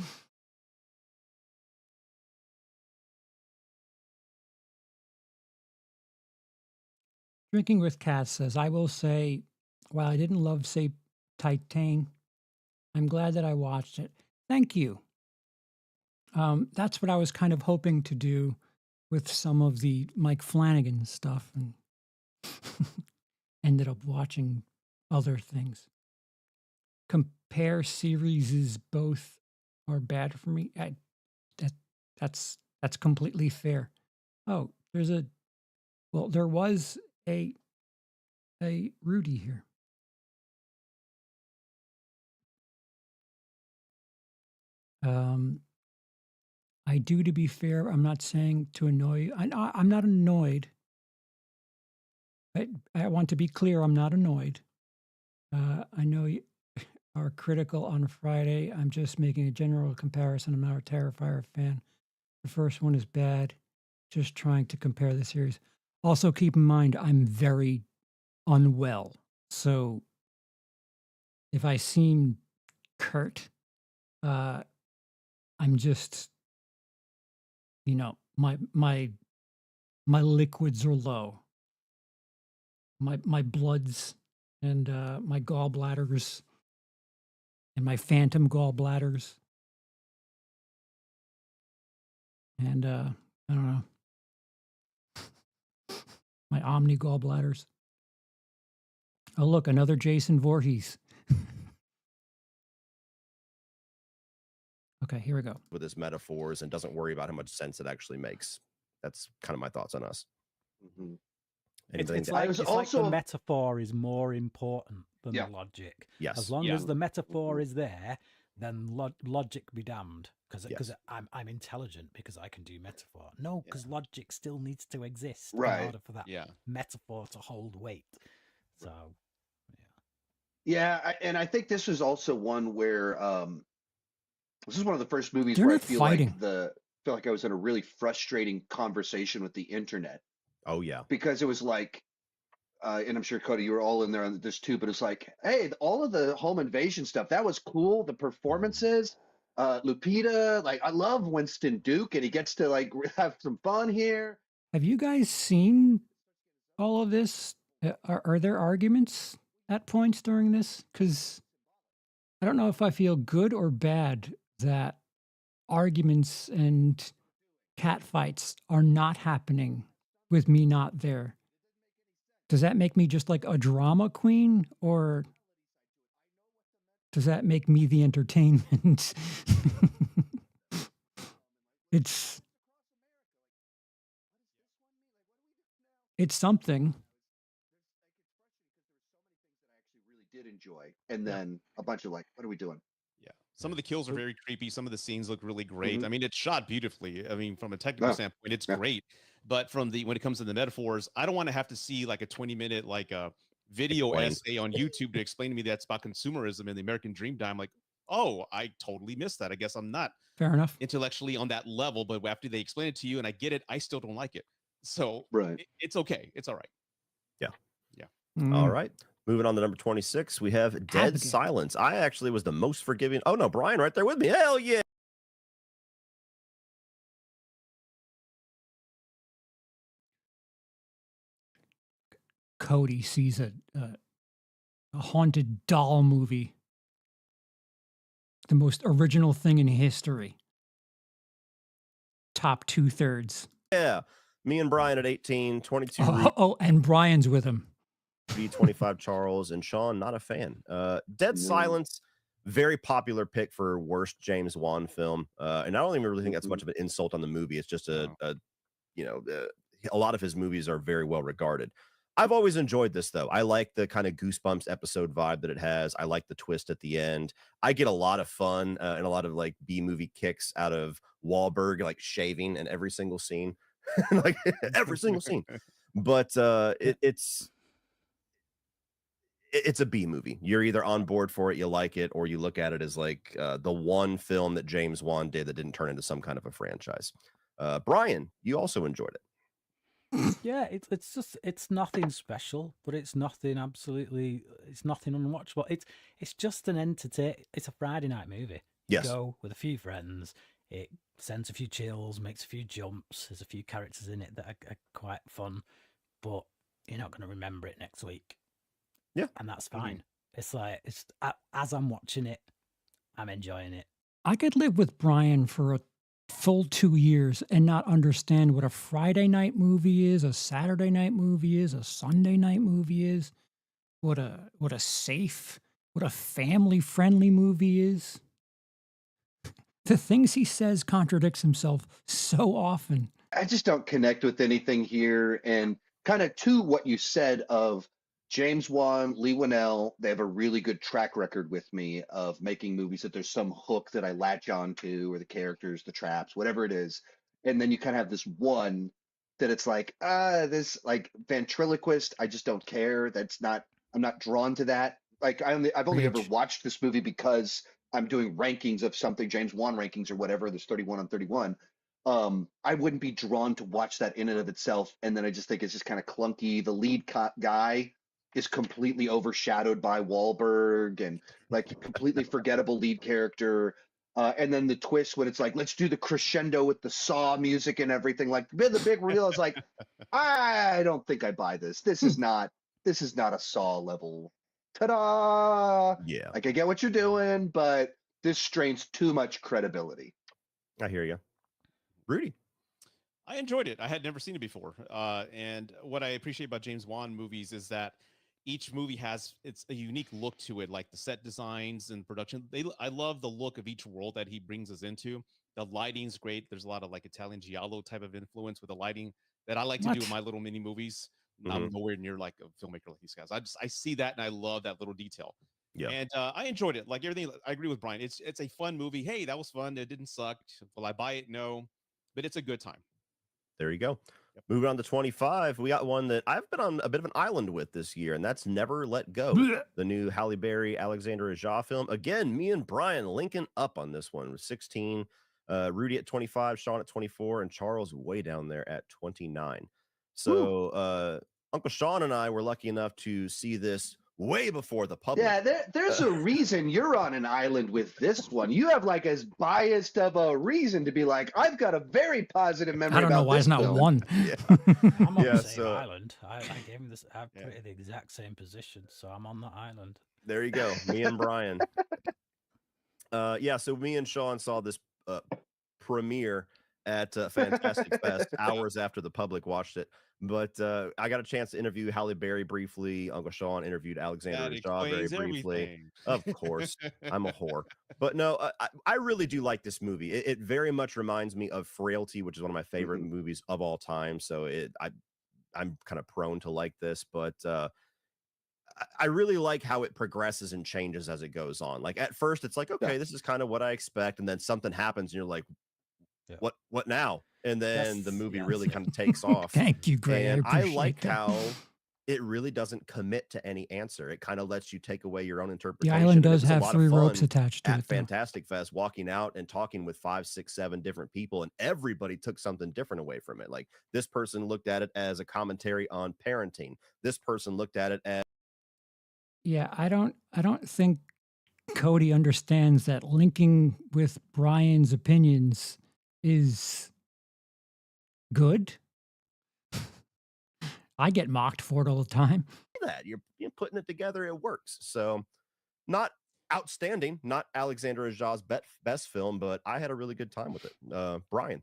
Drinking with Cats says, I will say, while I didn't love, say, Titane, I'm glad that I watched it. Thank you. That's what I was kind of hoping to do with some of the Mike Flanagan stuff, and ended up watching other things. Compare series, both are bad for me. That's completely fair. Oh, there was a Rudy here. I do, to be fair, I'm not saying to annoy you. I'm not annoyed. I want to be clear, I'm not annoyed. I know you are critical on Friday. I'm just making a general comparison. I'm not a Terrifier fan. The first one is bad. Just trying to compare the series. Also, keep in mind, I'm very unwell. So if I seem curt, I'm just, my liquids are low. My bloods and my gallbladders and my phantom gallbladders. And I don't know, my omni gallbladders. Oh, look, another Jason Voorhees. Okay, here we go. With his metaphors and doesn't worry about how much sense it actually makes. That's kind of my thoughts on us. Mhm. It's like the metaphor is more important than the logic. Yes. As long as the metaphor is there, then logic be damned. Because I'm intelligent because I can do metaphor. No, because logic still needs to exist in order for that metaphor to hold weight. So, yeah, and I think this was also one where this is one of the first movies They're where I not feel fighting. like I was in a really frustrating conversation with the internet. Oh yeah, because it was like, and I'm sure Cody, you were all in there on this too. But it's like, hey, all of the home invasion stuff that was cool. The performances, Lupita, like I love Winston Duke, and he gets to like have some fun here. Have you guys seen all of this? Are there arguments at points during this? Because I don't know if I feel good or bad that arguments and cat fights are not happening with me not there. Does that make me just like a drama queen, or does that make me the entertainment? It's something. I actually really did enjoy, and then a bunch of like, what are we doing? Yeah, Some of the kills are But- very creepy. Some of the scenes look really great. Mhm. I mean, it's shot beautifully. I mean, from a technical Yeah. standpoint, it's Yeah. great. But from the when it comes to the metaphors, I don't want to have to see like a 20-minute like a video Explain. essay on YouTube to explain to me that's about consumerism and the American dream. I'm like, oh, I totally missed that. I guess I'm not Fair enough. intellectually on that level, but after they explain it to you and I get it, I still don't like it. So Right. it's okay. It's all right. All Mm. right. Moving on to number 26, we have Dead Abigail. Silence. I actually was the most forgiving. Oh, no, Brian right there with me. Hell yeah. Cody sees a haunted doll movie, the most original thing in history. Top 2/3. Yeah. Me and Brian at 18, 22 Oh, and Brian's with him. Rudy, 25 Charles, and Sean, not a fan. Dead No. Silence, very popular pick for worst James Wan film. And I don't even really think that's much of an insult on the movie. It's just a lot of his movies are very well regarded. I've always enjoyed this though. I like the kind of Goosebumps episode vibe that it has. I like the twist at the end. I get a lot of fun and a lot of like B-movie kicks out of Wahlberg like shaving in every single scene, like every single scene. But it's a B movie. You're either on board for it, you like it, or you look at it as like the one film that James Wan did that didn't turn into some kind of a franchise. Brian, you also enjoyed it. Yeah, it's nothing special, but it's nothing unwatchable. It's just an it's a Friday night movie. Yes. You go with a few friends, it sends a few chills, makes a few jumps, there's a few characters in it that are quite fun, but you're not going to remember it next week. Yeah. And that's fine. It's like as I'm watching it, I'm enjoying it. I could live with Brian for a full 2 years and not understand what a Friday night movie is, a Saturday night movie is, a Sunday night movie is, what a family friendly movie is. The things he says contradicts himself so often. I just don't connect with anything here. And kind of to what you said of James Wan, Lee Winnell, they have a really good track record with me of making movies that there's some hook that I latch on to, or the characters, the traps, whatever it is. And then you kind of have this one that it's like, this like ventriloquist, I just don't care. I'm not drawn to that. Like I've only ever Reach. watched this movie because I'm doing rankings of something, James Wan rankings or whatever. There's 31 on 31. I wouldn't be drawn to watch that in and of itself. And then I just think it's just kind of clunky. The lead guy is completely overshadowed by Wahlberg and like completely forgettable lead character. And then the twist when it's like, let's do the crescendo with the Saw music and everything. Like the big reveal is like, I don't think I buy this. This is not a Saw level. Ta-da! Yeah, Like I get what you're doing, but this strains too much credibility. I hear you. Rudy. I enjoyed it. I had never seen it before. And what I appreciate about James Wan movies is that each movie has it's a unique look to it, like the set designs and production. I love the look of each world that he brings us into. The lighting's great. There's a lot of like Italian giallo type of influence with the lighting that I like to do in my little mini movies. I'm nowhere near like a filmmaker like these guys. I see that and I love that little detail. Yeah. And I enjoyed it. Like everything, I agree with Brian. It's a fun movie. Hey, that was fun. It didn't suck. Will I buy it? No, but it's a good time. There you go. Moving on to 25, we got one that I've been on a bit of an island with this year, and that's Never Let Go, the new Halle Berry, Alexander Aja film. Again, me and Brian linking up on this one with 16, Rudy at 25, Sean at 24, and Charles way down there at 29. So Uncle Sean and I were lucky enough to see this way before the public. Yeah, there's a reason you're on an island with this one. You have like as biased of a reason to be like, I've got a very positive memory. I don't know about why this it's not film. one. I'm on Yeah, the same so- island. I gave him this. I put it in the exact same position, so I'm on the island. There you go. Me and Brian. So me and Sean saw this premiere at Fantastic Fest hours after the public watched it. But I got a chance to interview Halle Berry briefly. Uncle Sean interviewed Alexander Aja very briefly. Everything. Of course, I'm a whore. But no, I really do like this movie. It very much reminds me of Frailty, which is one of my favorite movies of all time. So I'm kind of prone to like this, but I really like how it progresses and changes as it goes on. Like at first, it's like, okay, this is kind of what I expect, and then something happens, and you're like, Yeah. what now? And then the That's- movie yeah, really that's kind of takes off. Thank you, Gray. And I I appreciate liked that. how it really doesn't commit to any answer. It kind of lets you take away your own The interpretation. island and it does was a have lot 3 of ropes fun attached to at it, though. Fantastic Fest, walking out and talking with 5, 6, 7 different people, and everybody took something different away from it. Like this person looked at it as a commentary on parenting. This person looked at it as Yeah, I don't think Cody understands that linking with Brian's opinions is good. I get mocked for it all the time. that. You're putting it together, it works. So not outstanding, not Alexandra Aja's best film, but I had a really good time with it. Brian.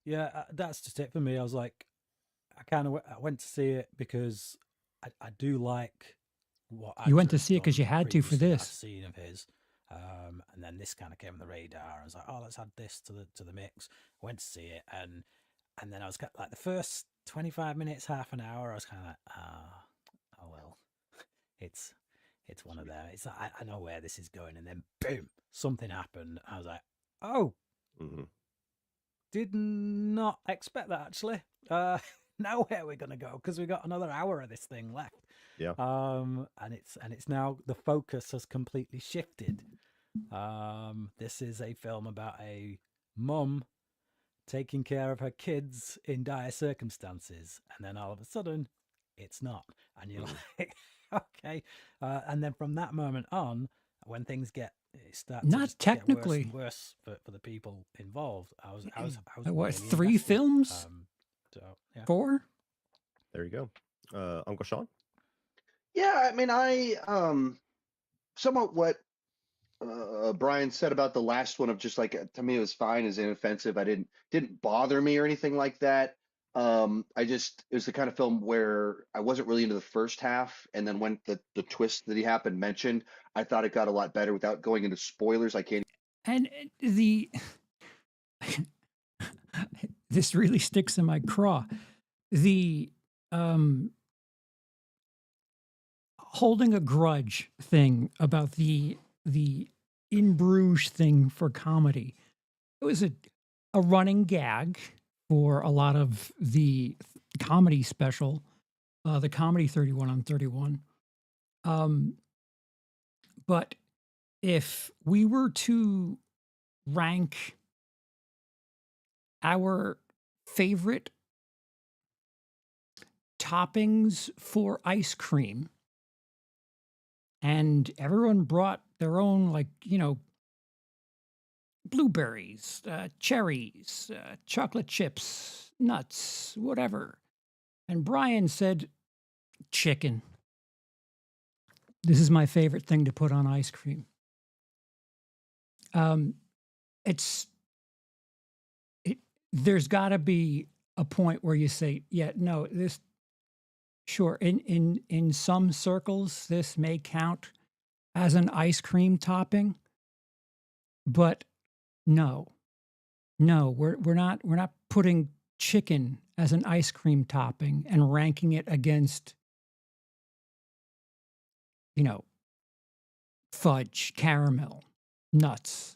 Yeah, that's just it for me. I was like, I went to see it because I do like what You went to Actor has see it 'cause done you had to for previously that this. I've seen of his, and then this kind of came on the radar. I was like, oh, let's add this to the mix. I went to see it, and then I was like the first 25 minutes, half an hour, I was kind of like, oh well, it's one of them. It's like, I know where this is going, and then boom, something happened. I was like, oh. Mm-hmm. Did not expect that actually. Now where we're gonna go, because we got another hour of this thing left. Yeah. And it's now the focus has completely shifted. This is a film about a mum taking care of her kids in dire circumstances, and then all of a sudden it's not, and you're like, okay. And then from that moment on, when things start to Not just technically. get worse and worse for the people involved. I was What, really 3 invested. films? So yeah. 4? There you go. Uncle Sean. Yeah, I mean, I somewhat what Brian said about the last one of just like to me it was fine, as inoffensive. I didn't bother me or anything like that. It was the kind of film where I wasn't really into the first half, and then when the twist that he happened mentioned, I thought it got a lot better without going into spoilers. I can't. And this really sticks in my craw. The holding a grudge thing about the In Bruges thing for comedy. It was a running gag for a lot of the comedy special, the comedy 31 on 31. But if we were to rank our favorite toppings for ice cream, and everyone brought their own, like, blueberries, cherries, chocolate chips, nuts, whatever. And Brian said, chicken. This is my favorite thing to put on ice cream. There's got to be a point where you say, yeah, no, this, sure, in some circles, this may count as an ice cream topping, but no, we're not putting chicken as an ice cream topping and ranking it against, fudge, caramel, nuts.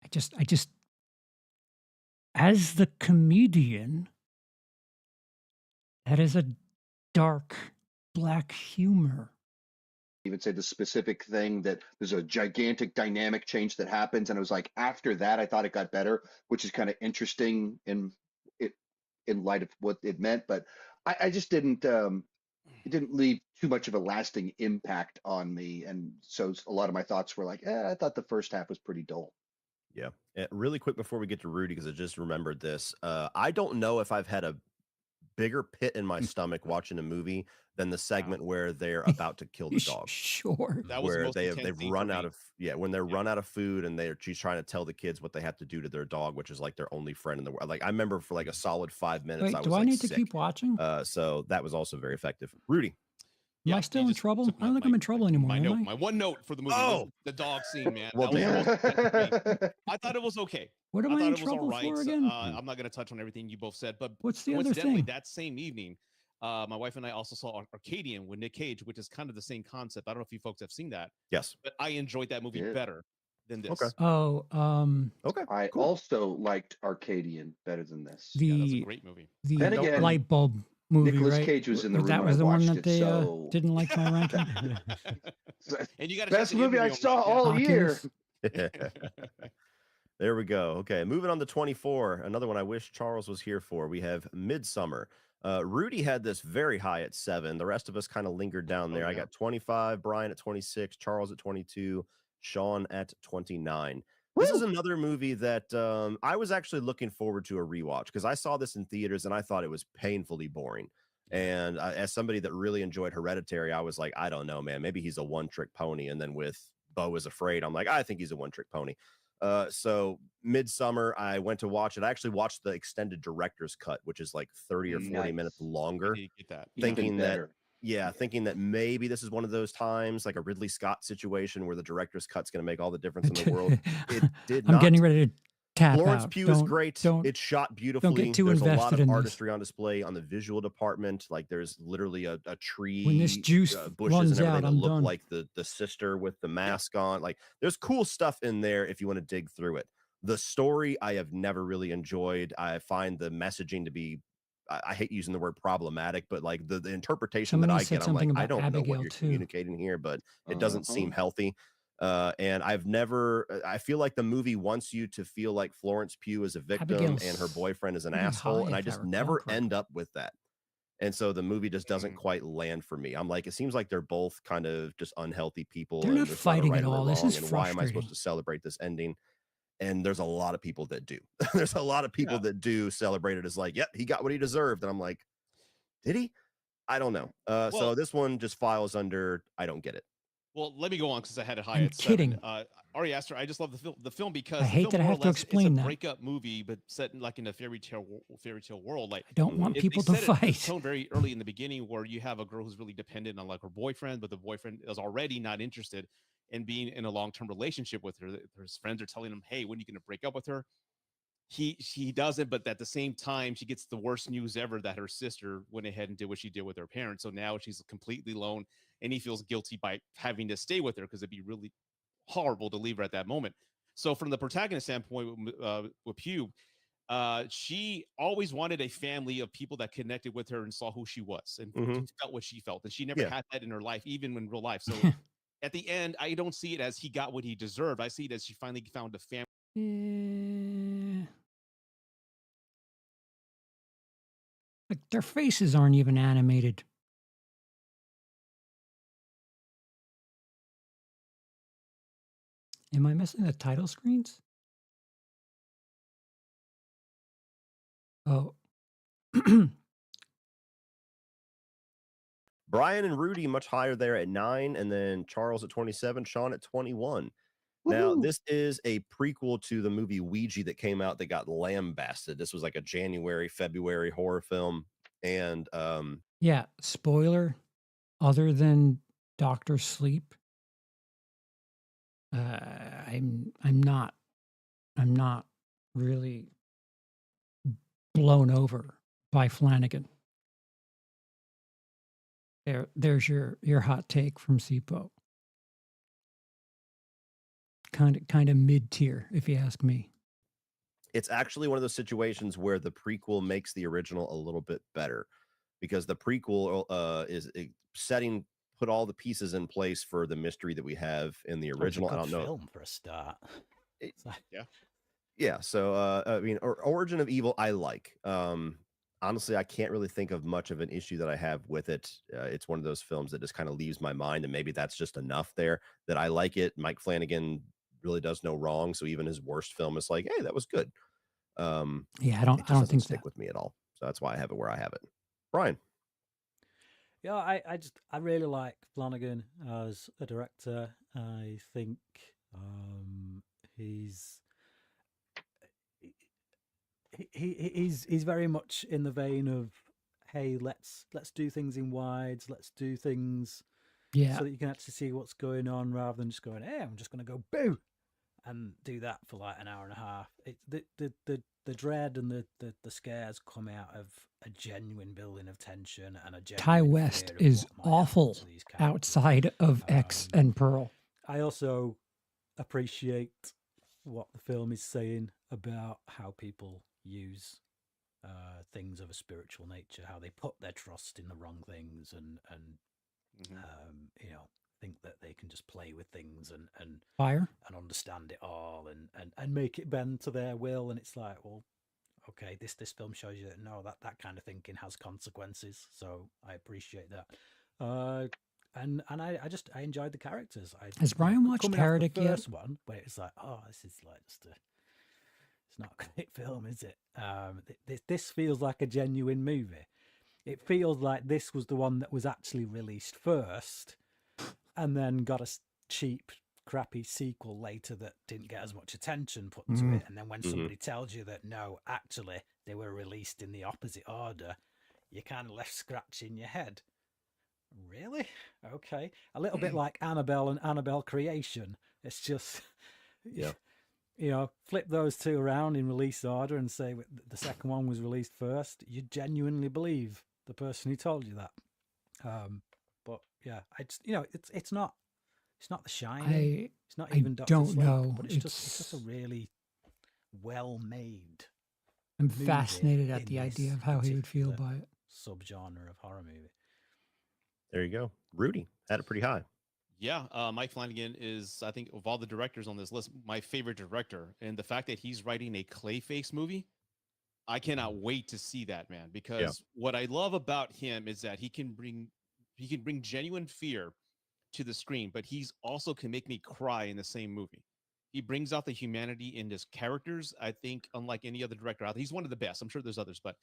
I just, as the comedian, that is a dark, black humor. Even say the specific thing that there's a gigantic dynamic change that happens, and it was like after that I thought it got better, which is kind of interesting in light of what it meant. But I just didn't it didn't leave too much of a lasting impact on me, and so a lot of my thoughts were like, I thought the first half was pretty dull. Yeah. Really quick before we get to Rudy, because I just remembered this. I don't know if I've had a bigger pit in my stomach watching a movie than the segment where they're about to kill the dog. Sure. That was the Where most intense they've scene run for out me. of when they're run out of food, and she's trying to tell the kids what they have to do to their dog, which is like their only friend in the world. Like I remember for like a solid 5 minutes. Wait, I was do I like need to sick. keep watching? So that was also very effective. Rudy. Am I still you in just trouble? took I don't think I'm in trouble anymore. My am note, I? my one note for the movie was the dog scene, man. Well, That was the damn. most intense for me. I thought it was okay. What am I I thought in it was all trouble right. for again? I'm not going to touch on everything you both said, but What's the other coincidentally, thing? that same evening, My wife and I also saw Arcadian with Nick Cage, which is kind of the same concept. I don't know if you folks have seen that, Yes. but I enjoyed that movie Yeah. better than this. Okay. Oh, Okay. I cool. also liked Arcadian better than this. Yeah, that's a the great movie. the Then again, light bulb movie, Nicolas right? Cage was in the room That when was I the one watched that it, they so didn't like my ranking. And you got to check best the movie I interview saw on all that, year. There we go. Okay, moving on to 24. Another one I wish Charles was here for. We have Midsommar. Rudy had this very high at 7. The rest of us kind of lingered down there. I yeah. got 25, Brian at 26, Charles at 22, Sean at 29. This is Woo! another movie that I was actually looking forward to a rewatch because I saw this in theaters and I thought it was painfully boring. And as somebody that really enjoyed Hereditary, I was like, I don't know, man, maybe he's a one-trick pony. And then with Beau is Afraid, I'm like, I think he's a one-trick pony. So Midsommar, I went to watch it. I actually watched the extended director's cut, which is like 30 or 40 minutes I longer, did get that. thinking that, better. thinking that maybe this is one of those times, like a Ridley Scott situation where the director's cut's going to make all the difference in the world. It did not. I'm getting ready to tap Florence out. Pugh is Don't- great. Don't It's shot beautifully. too There's a lot invested of in this. artistry on display on the visual department. Like there's literally a tree, When this juice bushes runs and everything out, that I'm look done. like the sister with the mask on. Like there's cool stuff in there if you want to dig through it. The story I have never really enjoyed. I find the messaging to be, I hate using the word problematic, but like the interpretation Somebody that I said get, I'm like, something I about don't know Abigail what you're too. communicating here, but it doesn't seem healthy. And I've never, I feel like the movie wants you to feel like Florence Pugh is a victim and her Abigail's boyfriend is an pretty asshole. high, And I if I just recall never correctly. end up with that. And so the movie just doesn't quite land for me. I'm like, it seems like they're both kind of just unhealthy people. They're and not there's fighting right at or all. This wrong, is and why am I supposed frustrating. to celebrate this ending? And there's a lot of people that do. There's a lot of people that do celebrate it as like, yep, he got what he deserved. And I'm like, did he? I don't know. So Well- this one just files under, I don't get it. Well, let me go on because I had it high I'm at 7. kidding. Ari Aster, I just love the film because I the hate film that I more or have to less, explain it's a that. breakup movie, but set in, like in a fairy tale world. Like I don't want they people to set it in fight. tone very early in the beginning, where you have a girl who's really dependent on like her boyfriend, but the boyfriend is already not interested in being in a long-term relationship with her. Her friends are telling him, "Hey, when are you going to break up with her?" She doesn't, but at the same time, she gets the worst news ever that her sister went ahead and did what she did with her parents. So now she's completely alone, and he feels guilty by having to stay with her because it'd be really horrible to leave her at that moment. So from the protagonist standpoint, with Pugh, she always wanted a family of people that connected with her and saw who she was and felt what she felt, and she never had that in her life, even in real life. So at the end, I don't see it as he got what he deserved. I see it as she finally found a family. Like their faces aren't even animated. Am I missing the title screens? Oh. Brian and Rudy much higher there at 9, and then Charles at 27, Sean at 21. Now, this is a prequel to the movie Ouija that came out that got lambasted. This was like a January, February horror film. And Yeah, spoiler, other than Dr. Sleep, I'm not really blown over by Flanagan. There's your hot take from CeePo. Kind of mid-tier, if you ask me. it's actually one of those situations where the prequel makes the original a little bit better, because the prequel is setting, put all the pieces in place for the mystery that we have in the original. I don't know. Film for a start. Yeah. So, I mean, Origin of Evil, I like. Honestly, I can't really think of much of an issue that I have with it. It's one of those films that just kind of leaves my mind, and maybe that's just enough there that I like it. Mike Flanagan really does no wrong, so even his worst film is like, hey, that was good. Yeah, I don't think stick that with me at all. So that's why I have it where I have it. Brian. Yeah, I really like Flanagan as a director. I think he's very much in the vein of, hey, let's do things in wides, let's do things yeah. so that you can actually see what's going on rather than just going, hey, I'm just going to go boo. and do that for like an hour and a half. It the dread and the scares come out of a genuine building of tension and a Ty genuine West fear of is what might happen awful to these characters. outside of X and Pearl. I also appreciate what the film is saying about how people use things of a spiritual nature, how they put their trust in the wrong things, and you know, think that they can just play with things and Fire. and understand it all and make it bend to their will. And it's like, well, okay, this film shows you that no, that kind of thinking has consequences. So I appreciate that. And I enjoyed the characters. Has Brian watched coming off the Heretic yet? first one, where it's like, oh, this is like just it's not a great film, is it? This feels like a genuine movie. It feels like this was the one that was actually released first, and then got a cheap, crappy sequel later that didn't get as much attention put to it. And then when somebody tells you that no, actually they were released in the opposite order, you're kind of left scratching your head. Really? Okay. A little bit like Annabelle and Annabelle Creation. It's just, you know, flip those two around in release order and say the second one was released first. You genuinely believe the person who told you that. But yeah, I just, you know, it's not The Shining. It's not even Dr. don't Sleep, know. but it's just a really well made. I'm fascinated at the idea of how he would feel by it. Subgenre of horror movie. There you go. Rudy had it pretty high. Yeah, Mike Flanagan is, I think, of all the directors on this list, my favorite director. And the fact that he's writing a Clayface movie, I cannot wait to see that, man. Because what I love about him is that he can bring genuine fear to the screen, but he's also can make me cry in the same movie. He brings out the humanity in his characters. I think, unlike any other director out there, he's one of the best. I'm sure there's others, but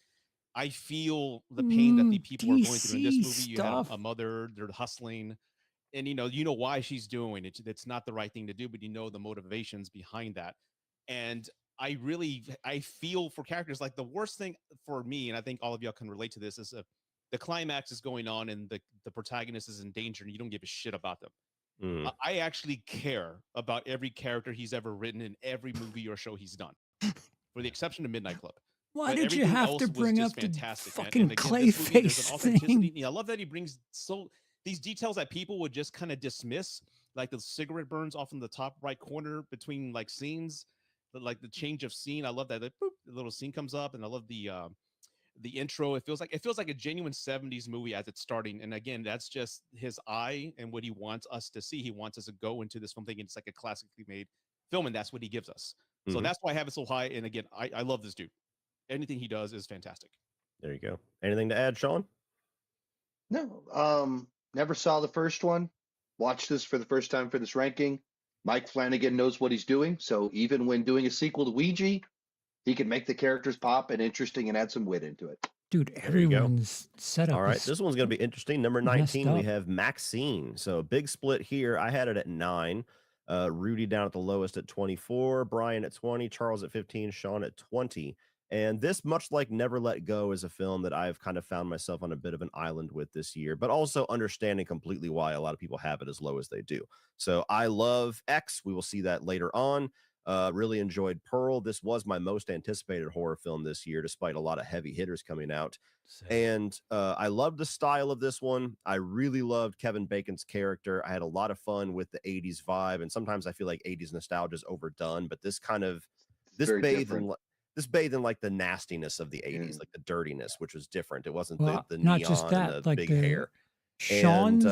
I feel the pain that the people are going through in this movie. You have a mother, they're hustling, and you know why she's doing it. It's not the right thing to do, but you know the motivations behind that. And I feel for characters. Like the worst thing for me, and I think all of y'all can relate to this, is the climax is going on and the protagonist is in danger and you don't give a shit about them. I actually care about every character he's ever written in every movie or show he's done, for the exception of Midnight Club. Why did you have to bring up the fucking Clayface thing? I love that he brings these details that people would just kind of dismiss, like the cigarette burns off in the top right corner between like scenes, like the change of scene. I love that the little scene comes up, and I love the intro. It feels like a genuine 70s movie as it's starting. And again, that's just his eye and what he wants us to see. He wants us to go into this film thinking it's like a classically made film, and that's what he gives us. So that's why I have it so high. And again, I love this dude. Anything he does is fantastic. There you go. Anything to add, Sean? No. Never saw the first one. Watched this for the first time for this ranking. Mike Flanagan knows what he's doing. So even when doing a sequel to Ouija, he can make the characters pop and interesting and add some wit into it. Dude, everyone's setup. All right, this one's going to be interesting. Number 19, we have MaXXXine. So big split here. I had it at 9. Rudy down at the lowest at 24. Brian at 20. Charles at 15. Sean at 20. And this, much like Never Let Go, is a film that I've kind of found myself on a bit of an island with this year, but also understanding completely why a lot of people have it as low as they do. So I love X. We will see that later on. Really enjoyed Pearl. This was my most anticipated horror film this year, despite a lot of heavy hitters coming out. And I loved the style of this one. I really loved Kevin Bacon's character. I had a lot of fun with the 80s vibe, and sometimes I feel like 80s nostalgia is overdone, but this bathed in like the nastiness of the 80s, like the dirtiness, which was different. It wasn't the not neon just that, and the like big the hair. Sean's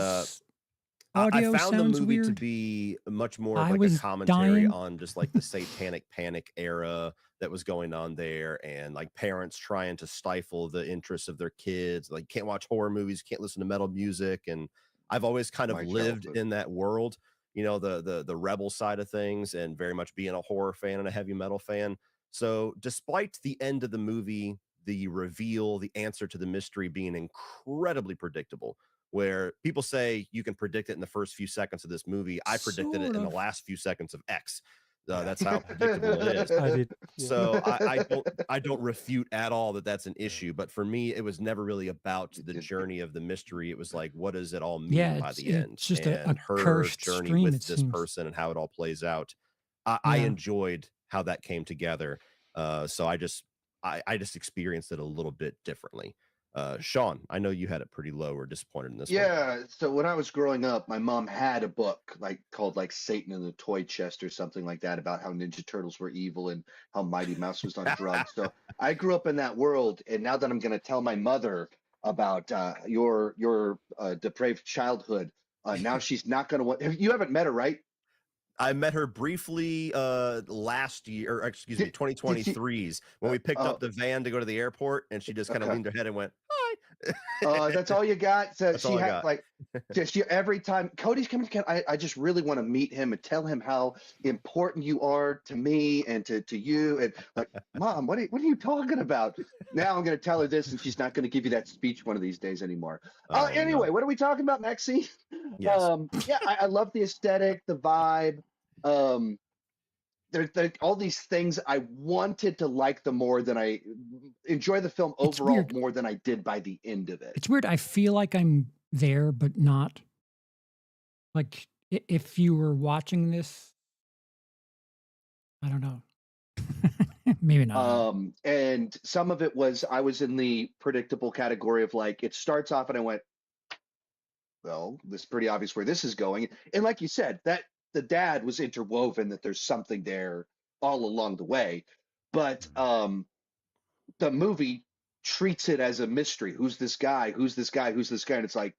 audio I found the sounds movie weird. to be much more I of like was a commentary dying. on just like the satanic panic era that was going on there, and like parents trying to stifle the interests of their kids. Like, can't watch horror movies, can't listen to metal music. And I've always kind of lived in that world, you know, the rebel side of things, and very much being a horror fan and a heavy metal fan. So despite the end of the movie, the reveal, the answer to the mystery being incredibly predictable, where people say you can predict it in the first few seconds of this movie, I predicted it in the last few seconds of X. That's how predictable it is. I did. So I don't refute at all that that's an issue. But for me, it was never really about the journey of the mystery. It was like, what does it all mean by the end? It's just and a her cursed journey stream, with it this seems. person and how it all plays out. I Yeah. enjoyed how that came together. So I just experienced it a little bit differently. Sean, I know you had it pretty low or disappointed in this one. Yeah, so when I was growing up, my mom had a book called like Satan in the Toy Chest or something like that about how Ninja Turtles were evil and how Mighty Mouse was on drugs. So I grew up in that world, and now that I'm going to tell my mother about your depraved childhood, now she's not going to want. You haven't met her, right? I met her briefly last year, or excuse me, Did you? 2023's when we picked Uh, up the van to go to the airport, and she just kind of okay. leaned her head and went, "Hi." That's all you got. So That's she all I had got. like just you every time Cody's coming to I just really want to meet him and tell him how important you are to me and to you. And like, Mom, what are you talking about? Now I'm gonna tell her this, and she's not gonna give you that speech one of these days anymore. Oh Anyway, no. what are we talking about, MaXXXine? Yes. Yeah, I love the aesthetic, the vibe. Um, there all these things I wanted to like the more than I enjoy the film It's overall weird. more than I did by the end of it. It's weird. I feel like I'm there, but not. Like if you were watching this, I don't know. Maybe not. And some of it was I was in the predictable category of like it starts off and I went, well, this is pretty obvious where this is going. And like you said, that the dad was interwoven that there's something there all along the way. But the movie treats it as a mystery. Who's this guy? Who's this guy? Who's this guy? And it's like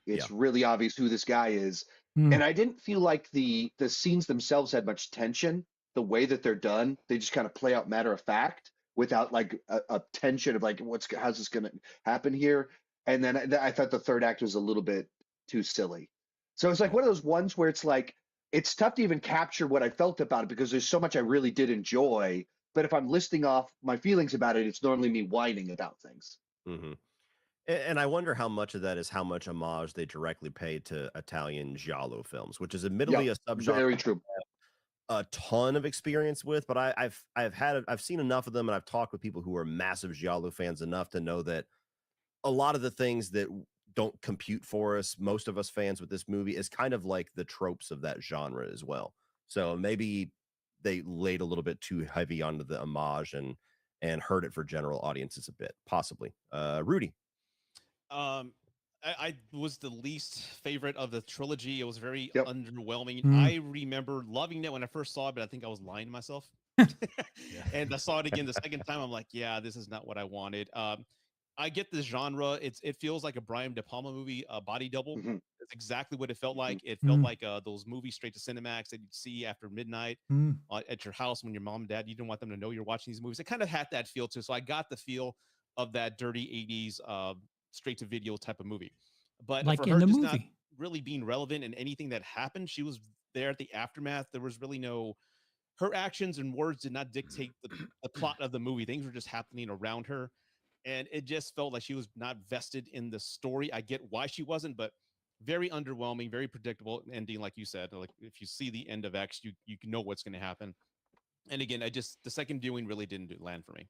Yeah. it's really obvious who this guy is. Mm. And I didn't feel like the scenes themselves had much tension. The way that they're done, they just kind of play out matter of fact without like a tension of like how's this going to happen here. And then I thought the third act was a little bit too silly. So it's like one of those ones where it's like it's tough to even capture what I felt about it because there's so much I really did enjoy. But if I'm listing off my feelings about it, it's normally me whining about things. Mm-hmm. And I wonder how much of that is how much homage they directly pay to Italian giallo films, which is admittedly Yep, a subgenre very true. a ton of experience with, but I've seen enough of them, and I've talked with people who are massive giallo fans enough to know that a lot of the things that don't compute for us, most of us fans with this movie, is kind of like the tropes of that genre as well. So maybe they laid a little bit too heavy onto the homage and hurt it for general audiences a bit, possibly. Rudy. I was the least favorite of the trilogy. It was very Yep. underwhelming. Mm. I remember loving it when I first saw it, but I think I was lying to myself. And I saw it again the second time. I'm like, yeah, this is not what I wanted. I get this genre. It feels like a Brian De Palma movie, Body Double. Mm-hmm. That's exactly what it felt Mm-hmm. like. It felt Mm. like those movies straight to Cinemax that you'd see after midnight Mm. at your house when your mom and dad, you didn't want them to know you're watching these movies. It kind of had that feel too. So I got the feel of that dirty 80s straight to video type of movie. But Like for in her the just not movie. really being relevant in anything that happened, she was there at the aftermath. There was really no, her actions and words did not dictate the plot of the movie. Things were just happening around her. And it just felt like she was not vested in the story. I get why she wasn't, but very underwhelming, very predictable ending, like you said. Like if you see the end of X, you know what's going to happen. And again, the second viewing really didn't land for me.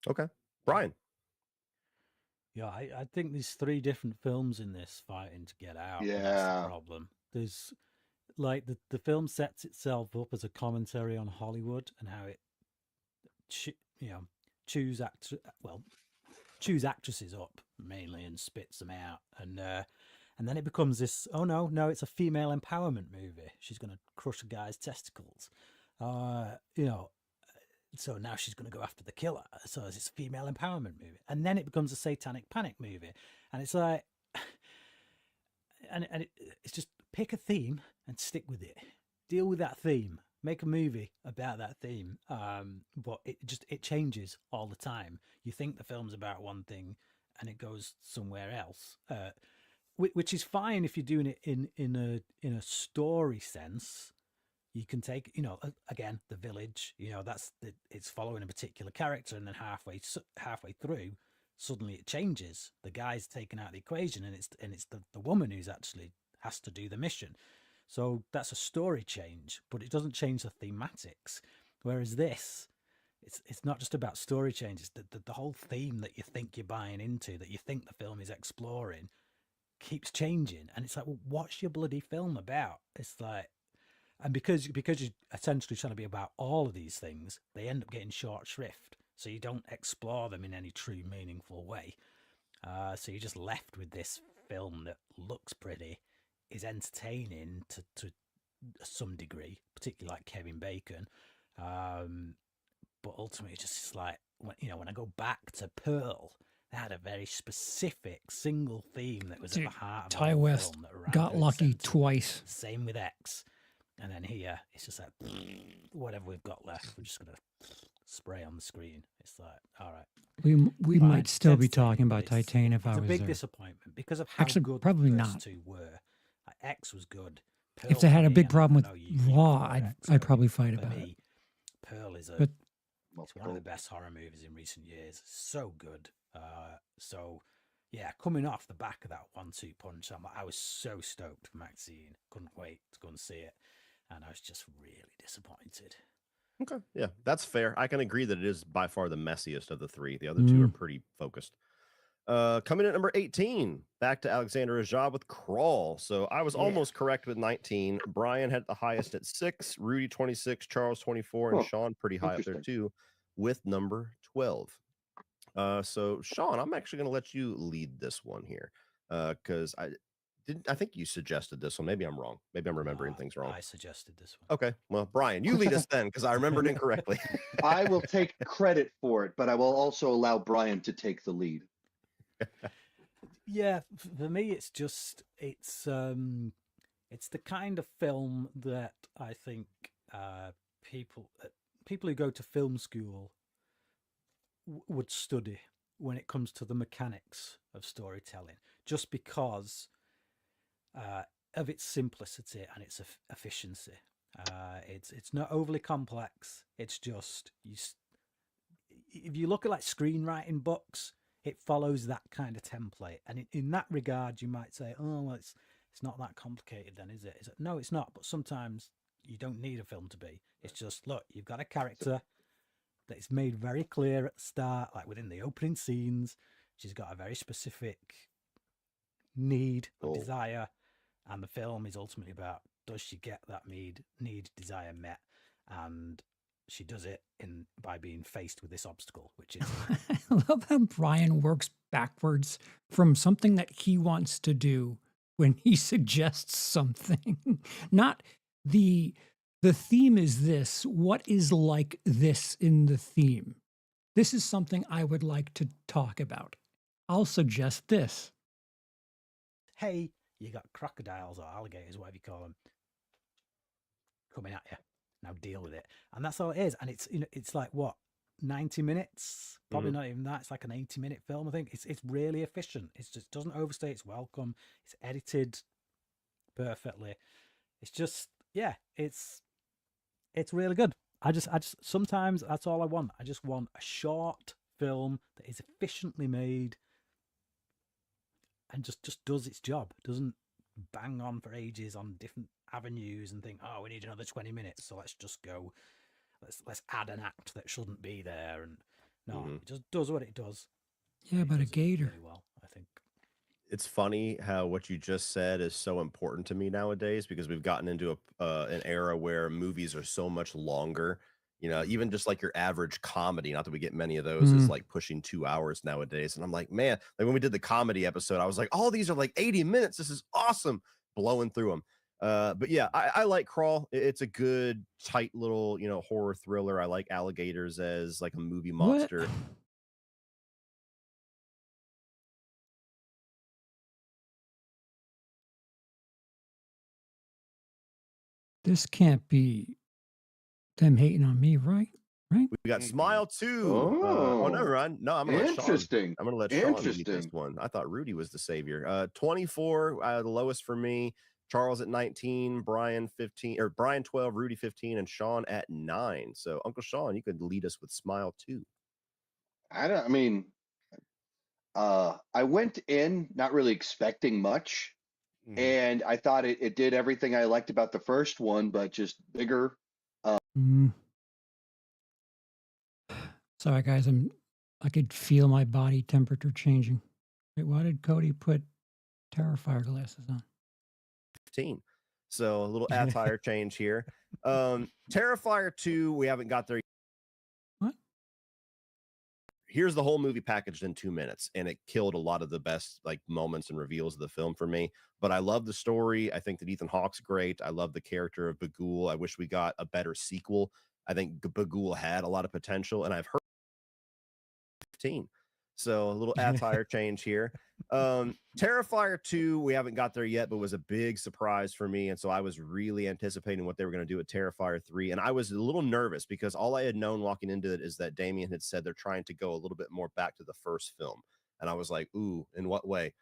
Okay. Brian. Yeah, I think there's three different films in this fighting to get out. And that's Yeah. the problem. There's like the film sets itself up as a commentary on Hollywood and how it, choose actresses up mainly and spits them out, and then it becomes this. Oh no, it's a female empowerment movie. She's going to crush a guy's testicles. So now she's going to go after the killer. So it's a female empowerment movie. And then it becomes a satanic panic movie. And it's like, it's just pick a theme and stick with it. Deal with that theme. Make a movie about that theme. But it changes all the time. You think the film's about one thing and it goes somewhere else. Which is fine if you're doing it in a story sense. You can take, again, The Village, it's following a particular character, and then halfway through, suddenly it changes. The guy's taken out of the equation, and it's the woman who's actually has to do the mission. So that's a story change, but it doesn't change the thematics. Whereas this, it's not just about story changes. The whole theme that you think you're buying into, that you think the film is exploring, keeps changing, and it's like, well, what's your bloody film about? It's like, And because you're essentially trying to be about all of these things, they end up getting short shrift. So you don't explore them in any true meaningful way. So you're just left with this film that looks pretty, is entertaining to some degree, particularly like Kevin Bacon. But ultimately, just like when I go back to Pearl, they had a very specific single theme that was at the heart of the Ty whole West film that ran got through the lucky centre. twice. Same with X. And then here, it's just like, whatever we've got left, we're just going to spray on the screen. It's like, all right. We Fine, might still be entertaining, talking but about it's- Titane if I It's a was big there. disappointment because of how Actually, good probably the first not. two were. Like, X was good. If Pearl they for had a me, big and problem I with know you Raw, prefer I'd X, I'd but probably fight for about it. me, Pearl is But it's one of the best horror movies in recent years. So good. So yeah, coming off the back of that 1-2 punch, I was so stoked for MaXXXine. Couldn't wait to go and see it, and I was just really disappointed. Okay. Yeah, that's fair. I can agree that it is by far the messiest of the three. The other two are pretty focused. Coming in at number 18, back to Alexander Ajah with Crawl. So I was almost correct with 19. Brian had the highest at 6, Rudy 26, Charles 24, and Sean pretty high up there too with number 12. So Sean, I'm actually going to let you lead this one here because I think you suggested this one. Maybe I'm wrong. Maybe I'm remembering things wrong. I suggested this one. Okay. Well, Brian, you lead us then because I remembered incorrectly. I will take credit for it, but I will also allow Brian to take the lead. Yeah, for me, it's the kind of film that I think people who go to film school would study when it comes to the mechanics of storytelling, just because of its simplicity and its efficiency. It's not overly complex. It's just if you look at like screenwriting books, it follows that kind of template, and in that regard, you might say, "Oh, well, it's not that complicated, then, is it?" No, it's not. But sometimes you don't need a film to be. It's just, look, you've got a character that is made very clear at the start, like within the opening scenes. She's got a very specific need or desire, and the film is ultimately about, does she get that need, desire met? And she does it by being faced with this obstacle, which is I love how Brian works backwards from something that he wants to do when he suggests something. Not the theme is this. What is like this in the theme? This is something I would like to talk about. I'll suggest this. Hey, you got crocodiles or alligators, whatever you call them, coming at you. Now deal with it. And that's all it is. And it's like, what, 90 minutes? Probably not even that. It's like an 80-minute film, I think. It's really efficient. It just doesn't overstay its welcome. It's edited perfectly. It's just, yeah, it's really good. I just sometimes that's all I want. I just want a short film that is efficiently made and just does its job. Doesn't bang on for ages on different avenues and think, oh, we need another 20 minutes, so let's just go, let's add an act that shouldn't be there. And no, it just does what it does. Yeah, but a gator. Really well, I think. It's funny how what you just said is so important to me nowadays, because we've gotten into an era where movies are so much longer. You know, even just like your average comedy, not that we get many of those, is like pushing 2 hours nowadays. And I'm like, man, like when we did the comedy episode, I was like, oh, these are like 80 minutes. This is awesome. Blowing through them. But yeah, I like Crawl. It's a good, tight little, horror thriller. I like alligators as like a movie monster. What? This can't be them hating on me, right? Right? We got Smile 2. Oh, never mind. No, I'm gonna let Sean. interesting. I'm gonna let Sean lead this Interesting. one. I thought Rudy was the savior. 24, the lowest for me. Charles at 19, Brian 15, or Brian 12, Rudy 15, and Sean at 9. So Uncle Sean, you could lead us with Smile 2. I went in not really expecting much, and I thought it did everything I liked about the first one, but just bigger. Sorry, guys. I could feel my body temperature changing. Wait, why did Cody put Terrifier glasses on? 15. So a little attire change here. Terrifier 2, we haven't got there yet. What? Here's the whole movie packaged in 2 minutes, and it killed a lot of the best like moments and reveals of the film for me. But I love the story. I think that Ethan Hawke's great. I love the character of Bagul. I wish we got a better sequel. I think Bagul had a lot of potential, and I've heard 15. So a little attire change here. Terrifier 2, we haven't got there yet, but was a big surprise for me. And so I was really anticipating what they were going to do with Terrifier 3. And I was a little nervous because all I had known walking into it is that Damien had said they're trying to go a little bit more back to the first film. And I was like, ooh, in what way?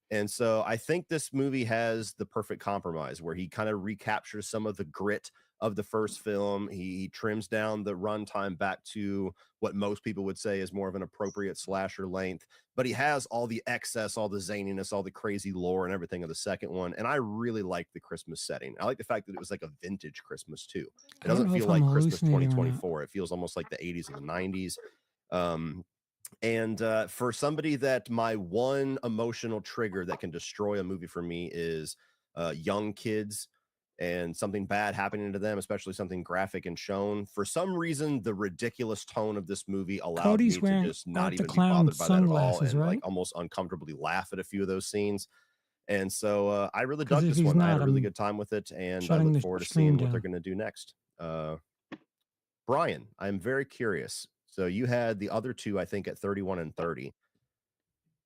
And so I think this movie has the perfect compromise where he kind of recaptures some of the grit of the first film. He trims down the runtime back to what most people would say is more of an appropriate slasher length, but he has all the excess, all the zaniness, all the crazy lore and everything of the second one. And I really like the Christmas setting. I like the fact that it was like a vintage Christmas too. It doesn't feel like Christmas 2024. It feels almost like the 80s and the 90s. And for somebody that my one emotional trigger that can destroy a movie for me is young kids and something bad happening to them, especially something graphic and shown. For some reason, the ridiculous tone of this movie allowed me to just not even be bothered by that at all, and like almost uncomfortably laugh at a few of those scenes. And so I really dug this one. I had a really good time with it, and I look forward to seeing what they're going to do next. Brian, I'm very curious. So you had the other two, I think, at 31 and 30.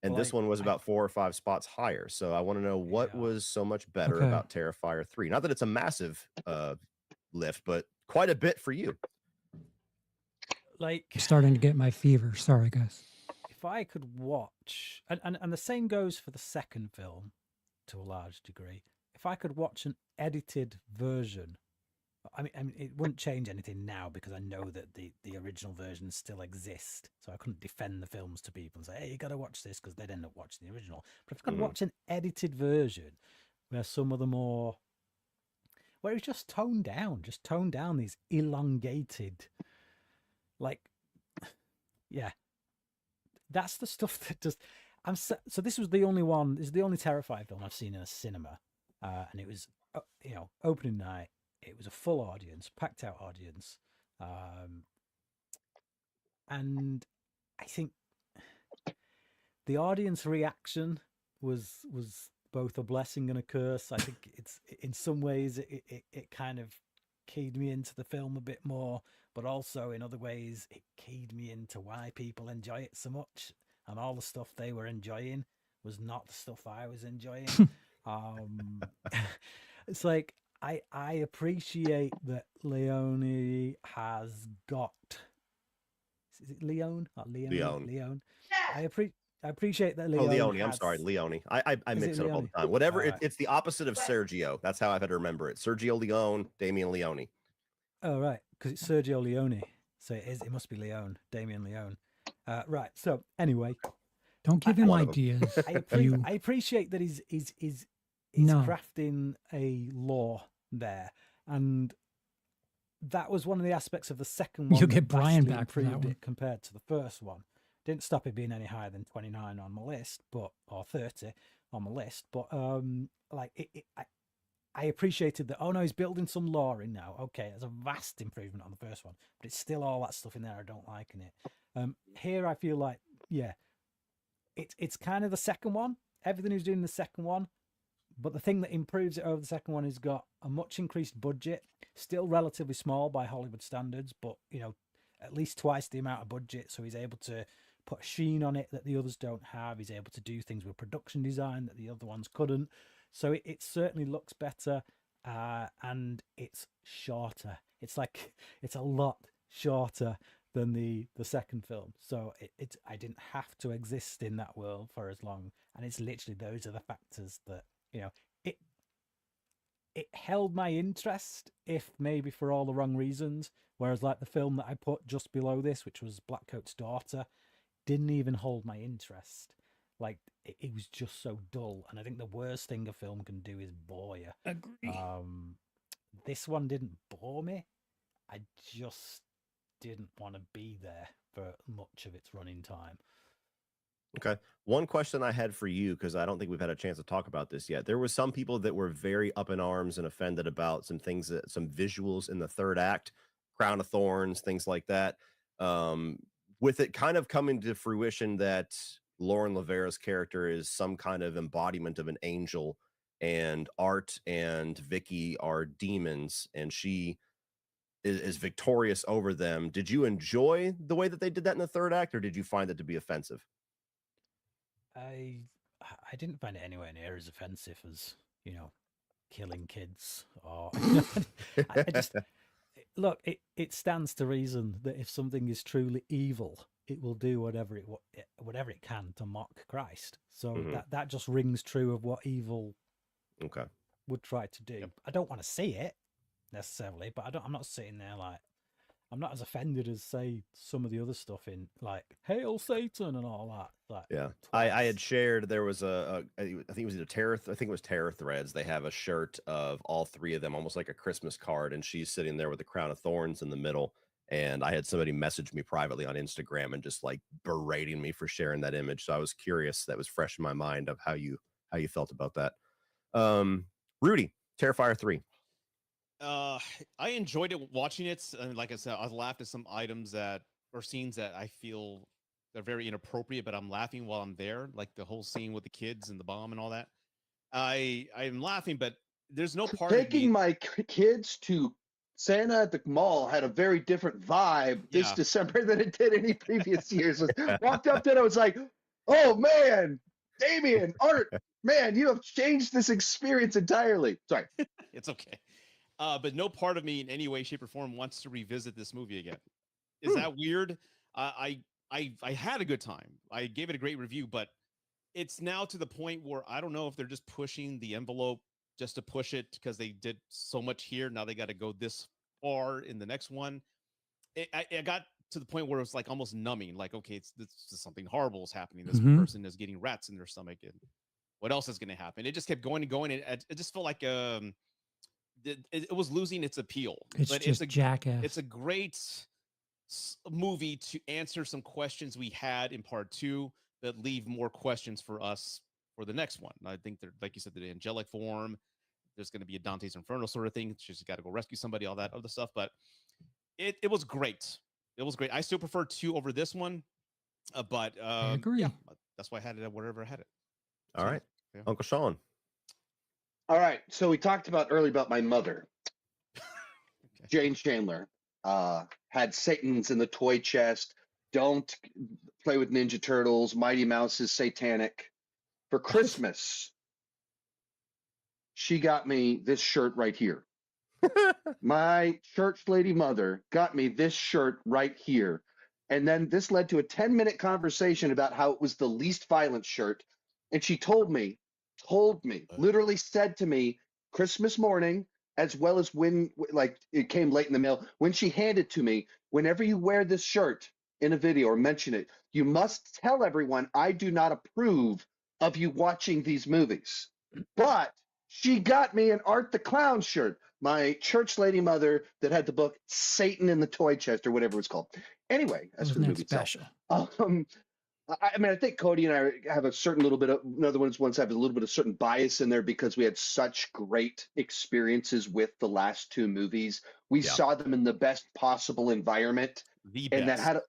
And this one was about 4 or 5 spots higher. So I want to know what was so much better about Terrifier 3. Not that it's a massive lift, but quite a bit for you. Like, I'm starting to get my fever. Sorry, guys. If I could watch, and the same goes for the second film to a large degree. If I could watch an edited version, I mean, it wouldn't change anything now because I know that the original versions still exist. So I couldn't defend the films to people and say, hey, you got to watch this, because they'd end up watching the original. But if I could watch an edited version where some of the more, where it's just toned down these elongated, like, yeah, that's the stuff that does. So this was the only one, this is the only Terrifier film I've seen in a cinema. And it was, opening night. It was a full audience, packed out audience. And I think the audience reaction was both a blessing and a curse. I think it's, in some ways, it kind of keyed me into the film a bit more, but also in other ways, it keyed me into why people enjoy it so much. And all the stuff they were enjoying was not the stuff I was enjoying. It's like, I appreciate that Leone has got. Is it Leone? Leone. I appreciate that Leone. Oh, Leone. I'm sorry, Leone. I mix it up all the time. Whatever. It's the opposite of Sergio. That's how I've had to remember it. Sergio Leone, Damien Leone. Oh, right, because it's Sergio Leone, so it must be Leone, Damien Leone. Right. So anyway, don't give him ideas. I appreciate that he's crafting a lore there, and that was one of the aspects of the second one. You'll get Brian back for that one. Compared to the first one. Didn't stop it being any higher than 29 on my list, or 30 on my list. But I appreciated that. Oh no, he's building some lore in now. Okay, it's a vast improvement on the first one, but it's still all that stuff in there I don't like in it. Here I feel like, yeah, it's kind of the second one. Everything he's doing in the second one. But the thing that improves it over the second one is got a much increased budget, still relatively small by Hollywood standards, but at least twice the amount of budget. So he's able to put a sheen on it that the others don't have. He's able to do things with production design that the other ones couldn't. So it certainly looks better, and it's shorter. It's a lot shorter than the second film. So I didn't have to exist in that world for as long. And it's literally, those are the factors that, it held my interest, if maybe for all the wrong reasons. Whereas like the film that I put just below this, which was Blackcoat's Daughter, didn't even hold my interest. Like it was just so dull. And I think the worst thing a film can do is bore you. Agree. This one didn't bore me. I just didn't want to be there for much of its running time. Okay. One question I had for you, because I don't think we've had a chance to talk about this yet. There were some people that were very up in arms and offended about some things that some visuals in the third act, Crown of Thorns, things like that. Um, with it kind of coming to fruition that Lauren Lavera's character is some kind of embodiment of an angel, and Art and Vicky are demons, and she is victorious over them. Did you enjoy the way that they did that in the third act, or did you find it to be offensive? I didn't find it anywhere near as offensive as, you know, killing kids or I just look, it stands to reason that if something is truly evil, it will do whatever it can to mock Christ. So that just rings true of what evil Okay. would try to do. I don't want to see it necessarily, but I'm not sitting there like, I'm not as offended as, say, some of the other stuff in, like, Hail Satan and all that. Like, Yeah, I had shared, there was I think it was either I think it was Terror Threads. They have a shirt of all three of them, almost like a Christmas card, and she's sitting there with the crown of thorns in the middle. And I had somebody message me privately on Instagram and just like berating me for sharing that image. So I was curious, that was fresh in my mind, of how you felt about that. Rudy, Terrifier 3. I enjoyed it watching it. Like I said, I laughed at some items that or scenes that I feel they're very inappropriate, but I'm laughing while I'm there, like the whole scene with the kids and the bomb and all that. I'm laughing, but there's no part of me. Taking my kids to Santa at the mall had a very different vibe this Yeah. December than it did any previous years. Walked up to it, I was like, oh man, Damien, Art, man, you have changed this experience entirely. Sorry. It's okay. But no part of me in any way, shape, or form wants to revisit this movie again. Is that weird? I had a good time. I gave it a great review, but it's now to the point where I don't know if they're just pushing the envelope just to push it because they did so much here. Now they got to go this far in the next one. I got to the point where it was like almost numbing. Like, okay, this is something horrible is happening. This person is getting rats in their stomach, and what else is going to happen? It just kept going and going. And it just felt like it was losing its appeal. But just jackass. It's a great movie to answer some questions we had in part 2 that leave more questions for us for the next one. I think they're, like you said, the angelic form. There's going to be a Dante's Inferno sort of thing. She's got to go rescue somebody, all that other stuff. But it was great. It was great. I still prefer 2 over this one. But I agree. Yeah, that's why I had it wherever I had it. All right. Yeah. Uncle Sean. All right. So we talked earlier about my mother, Okay. Jane Chandler, had Satan's in the toy chest. Don't play with Ninja Turtles. Mighty Mouse is satanic. For Christmas, she got me this shirt right here. My church lady mother got me this shirt right here. And then this led to a 10-minute conversation about how it was the least violent shirt. And she told me, literally said to me Christmas morning, as well as when, like, it came late in the mail, when she handed to me, whenever you wear this shirt in a video or mention it, you must tell everyone I do not approve of you watching these movies. But she got me an Art the Clown shirt, my church lady mother that had the book Satan in the Toy Chest or whatever it's called. Anyway, that's for the movie special. I mean, I think Cody and I have a certain little bit of, another ones have a little bit of certain bias in there because we had such great experiences with the last 2 movies. We saw them in the best possible environment. And that had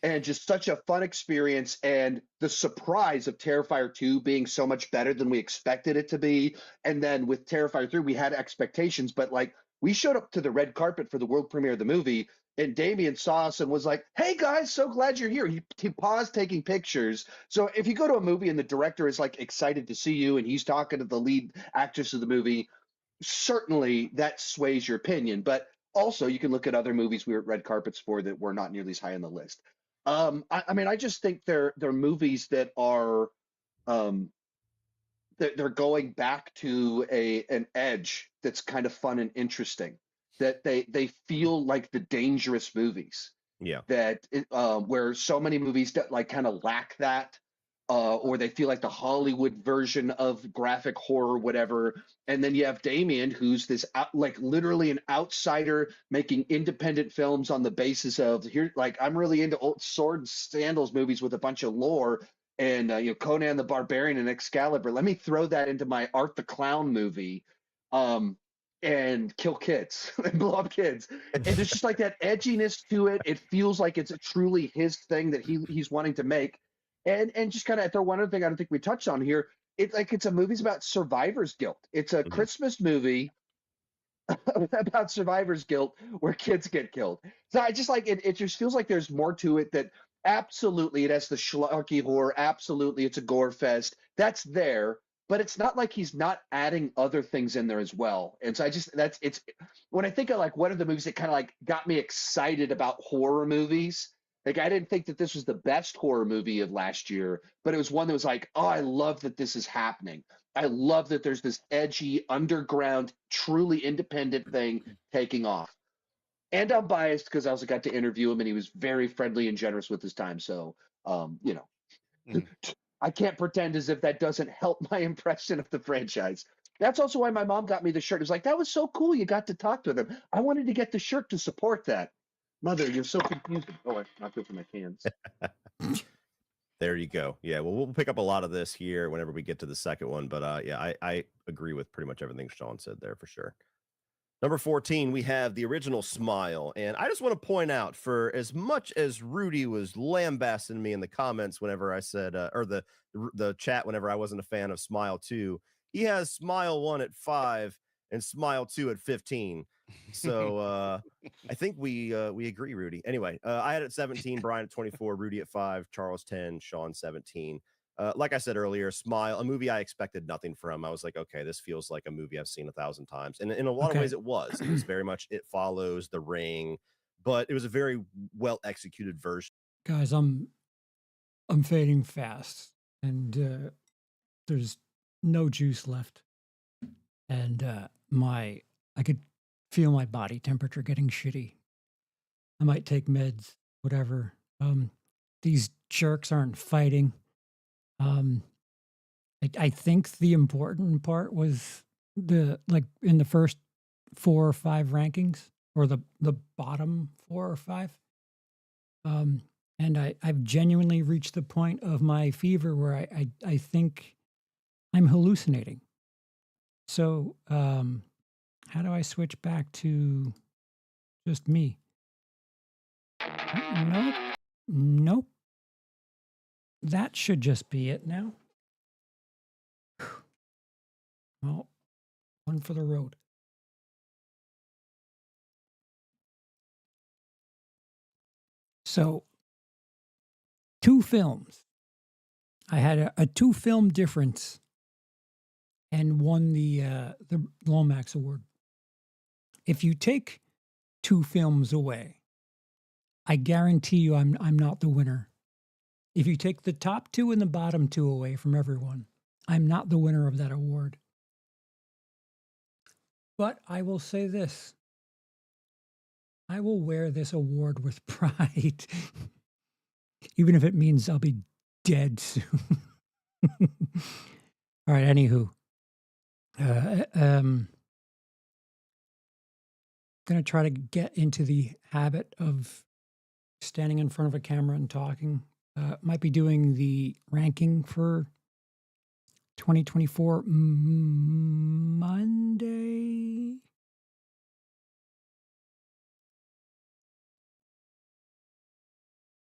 and just such a fun experience, and the surprise of Terrifier 2 being so much better than we expected it to be. And then with Terrifier 3, we had expectations, but like we showed up to the red carpet for the world premiere of the movie, and Damien saw us and was like, hey guys, so glad you're here. He paused taking pictures. So if you go to a movie and the director is like excited to see you and he's talking to the lead actress of the movie, certainly that sways your opinion. But also you can look at other movies we were at red carpets for that were not nearly as high on the list. I mean, I just think they're movies that are they're going back to an edge that's kind of fun and interesting. That they feel like the dangerous movies. Yeah. That where so many movies that like kind of lack that or they feel like the Hollywood version of graphic horror, whatever. And then you have Damien, who's this like literally an outsider making independent films on the basis of here, like I'm really into old sword and sandals movies with a bunch of lore, and Conan the Barbarian and Excalibur. Let me throw that into my Art the Clown movie. And kill kids and blow up kids. And there's just like that edginess to it. It feels like it's truly his thing that he's wanting to make. And just kind of throw one other thing I don't think we touched on here. It's a movie's about survivor's guilt. It's a Christmas movie about survivor's guilt where kids get killed. So I just like it. It just feels like there's more to it. That absolutely it has the schlocky horror. Absolutely, it's a gore fest. That's there, but it's not like he's not adding other things in there as well. And so it's when I think of like one of the movies that kind of like got me excited about horror movies. Like I didn't think that this was the best horror movie of last year, but it was one that was like, oh, I love that this is happening. I love that there's this edgy, underground, truly independent thing taking off. And I'm biased because I also got to interview him, and he was very friendly and generous with his time. So, I can't pretend as if that doesn't help my impression of the franchise. That's also why my mom got me the shirt. It was like, that was so cool. You got to talk to them. I wanted to get the shirt to support that. Mother, you're so confusing. Oh, it's not good for my cans. There you go. Yeah, well, we'll pick up a lot of this here whenever we get to the second one. But yeah, I agree with pretty much everything Sean said there for sure. Number 14, we have the original Smile. And I just want to point out, for as much as Rudy was lambasting me in the comments whenever I said, or the chat whenever I wasn't a fan of Smile 2, he has Smile 1 at 5 and Smile 2 at 15. So I think we agree, Rudy. Anyway, I had it at 17, Brian at 24, Rudy at 5, Charles 10, Sean 17. Like I said earlier, Smile, a movie I expected nothing from. I was like, okay, this feels like a movie I've seen 1,000 times. And in a lot of ways, it was. It was very much It Follows, The Ring, but it was a very well executed version. Guys, I'm fading fast, and there's no juice left, and I could feel my body temperature getting shitty. I might take meds, whatever. These jerks aren't fighting. I think the important part was like in the first 4 or 5 rankings, or the bottom 4 or 5. And I've genuinely reached the point of my fever where I think I'm hallucinating. So, how do I switch back to just me? Nope. That should just be it now. Well, one for the road. So, 2 films. I had a 2-film difference and won the Lomax Award. If you take 2 films away, I guarantee you I'm not the winner. If you take the top 2 and the bottom 2 away from everyone, I'm not the winner of that award. But I will say this. I will wear this award with pride, even if it means I'll be dead soon. All right, anywho. Going to try to get into the habit of standing in front of a camera and talking. Might be doing the ranking for 2024 month.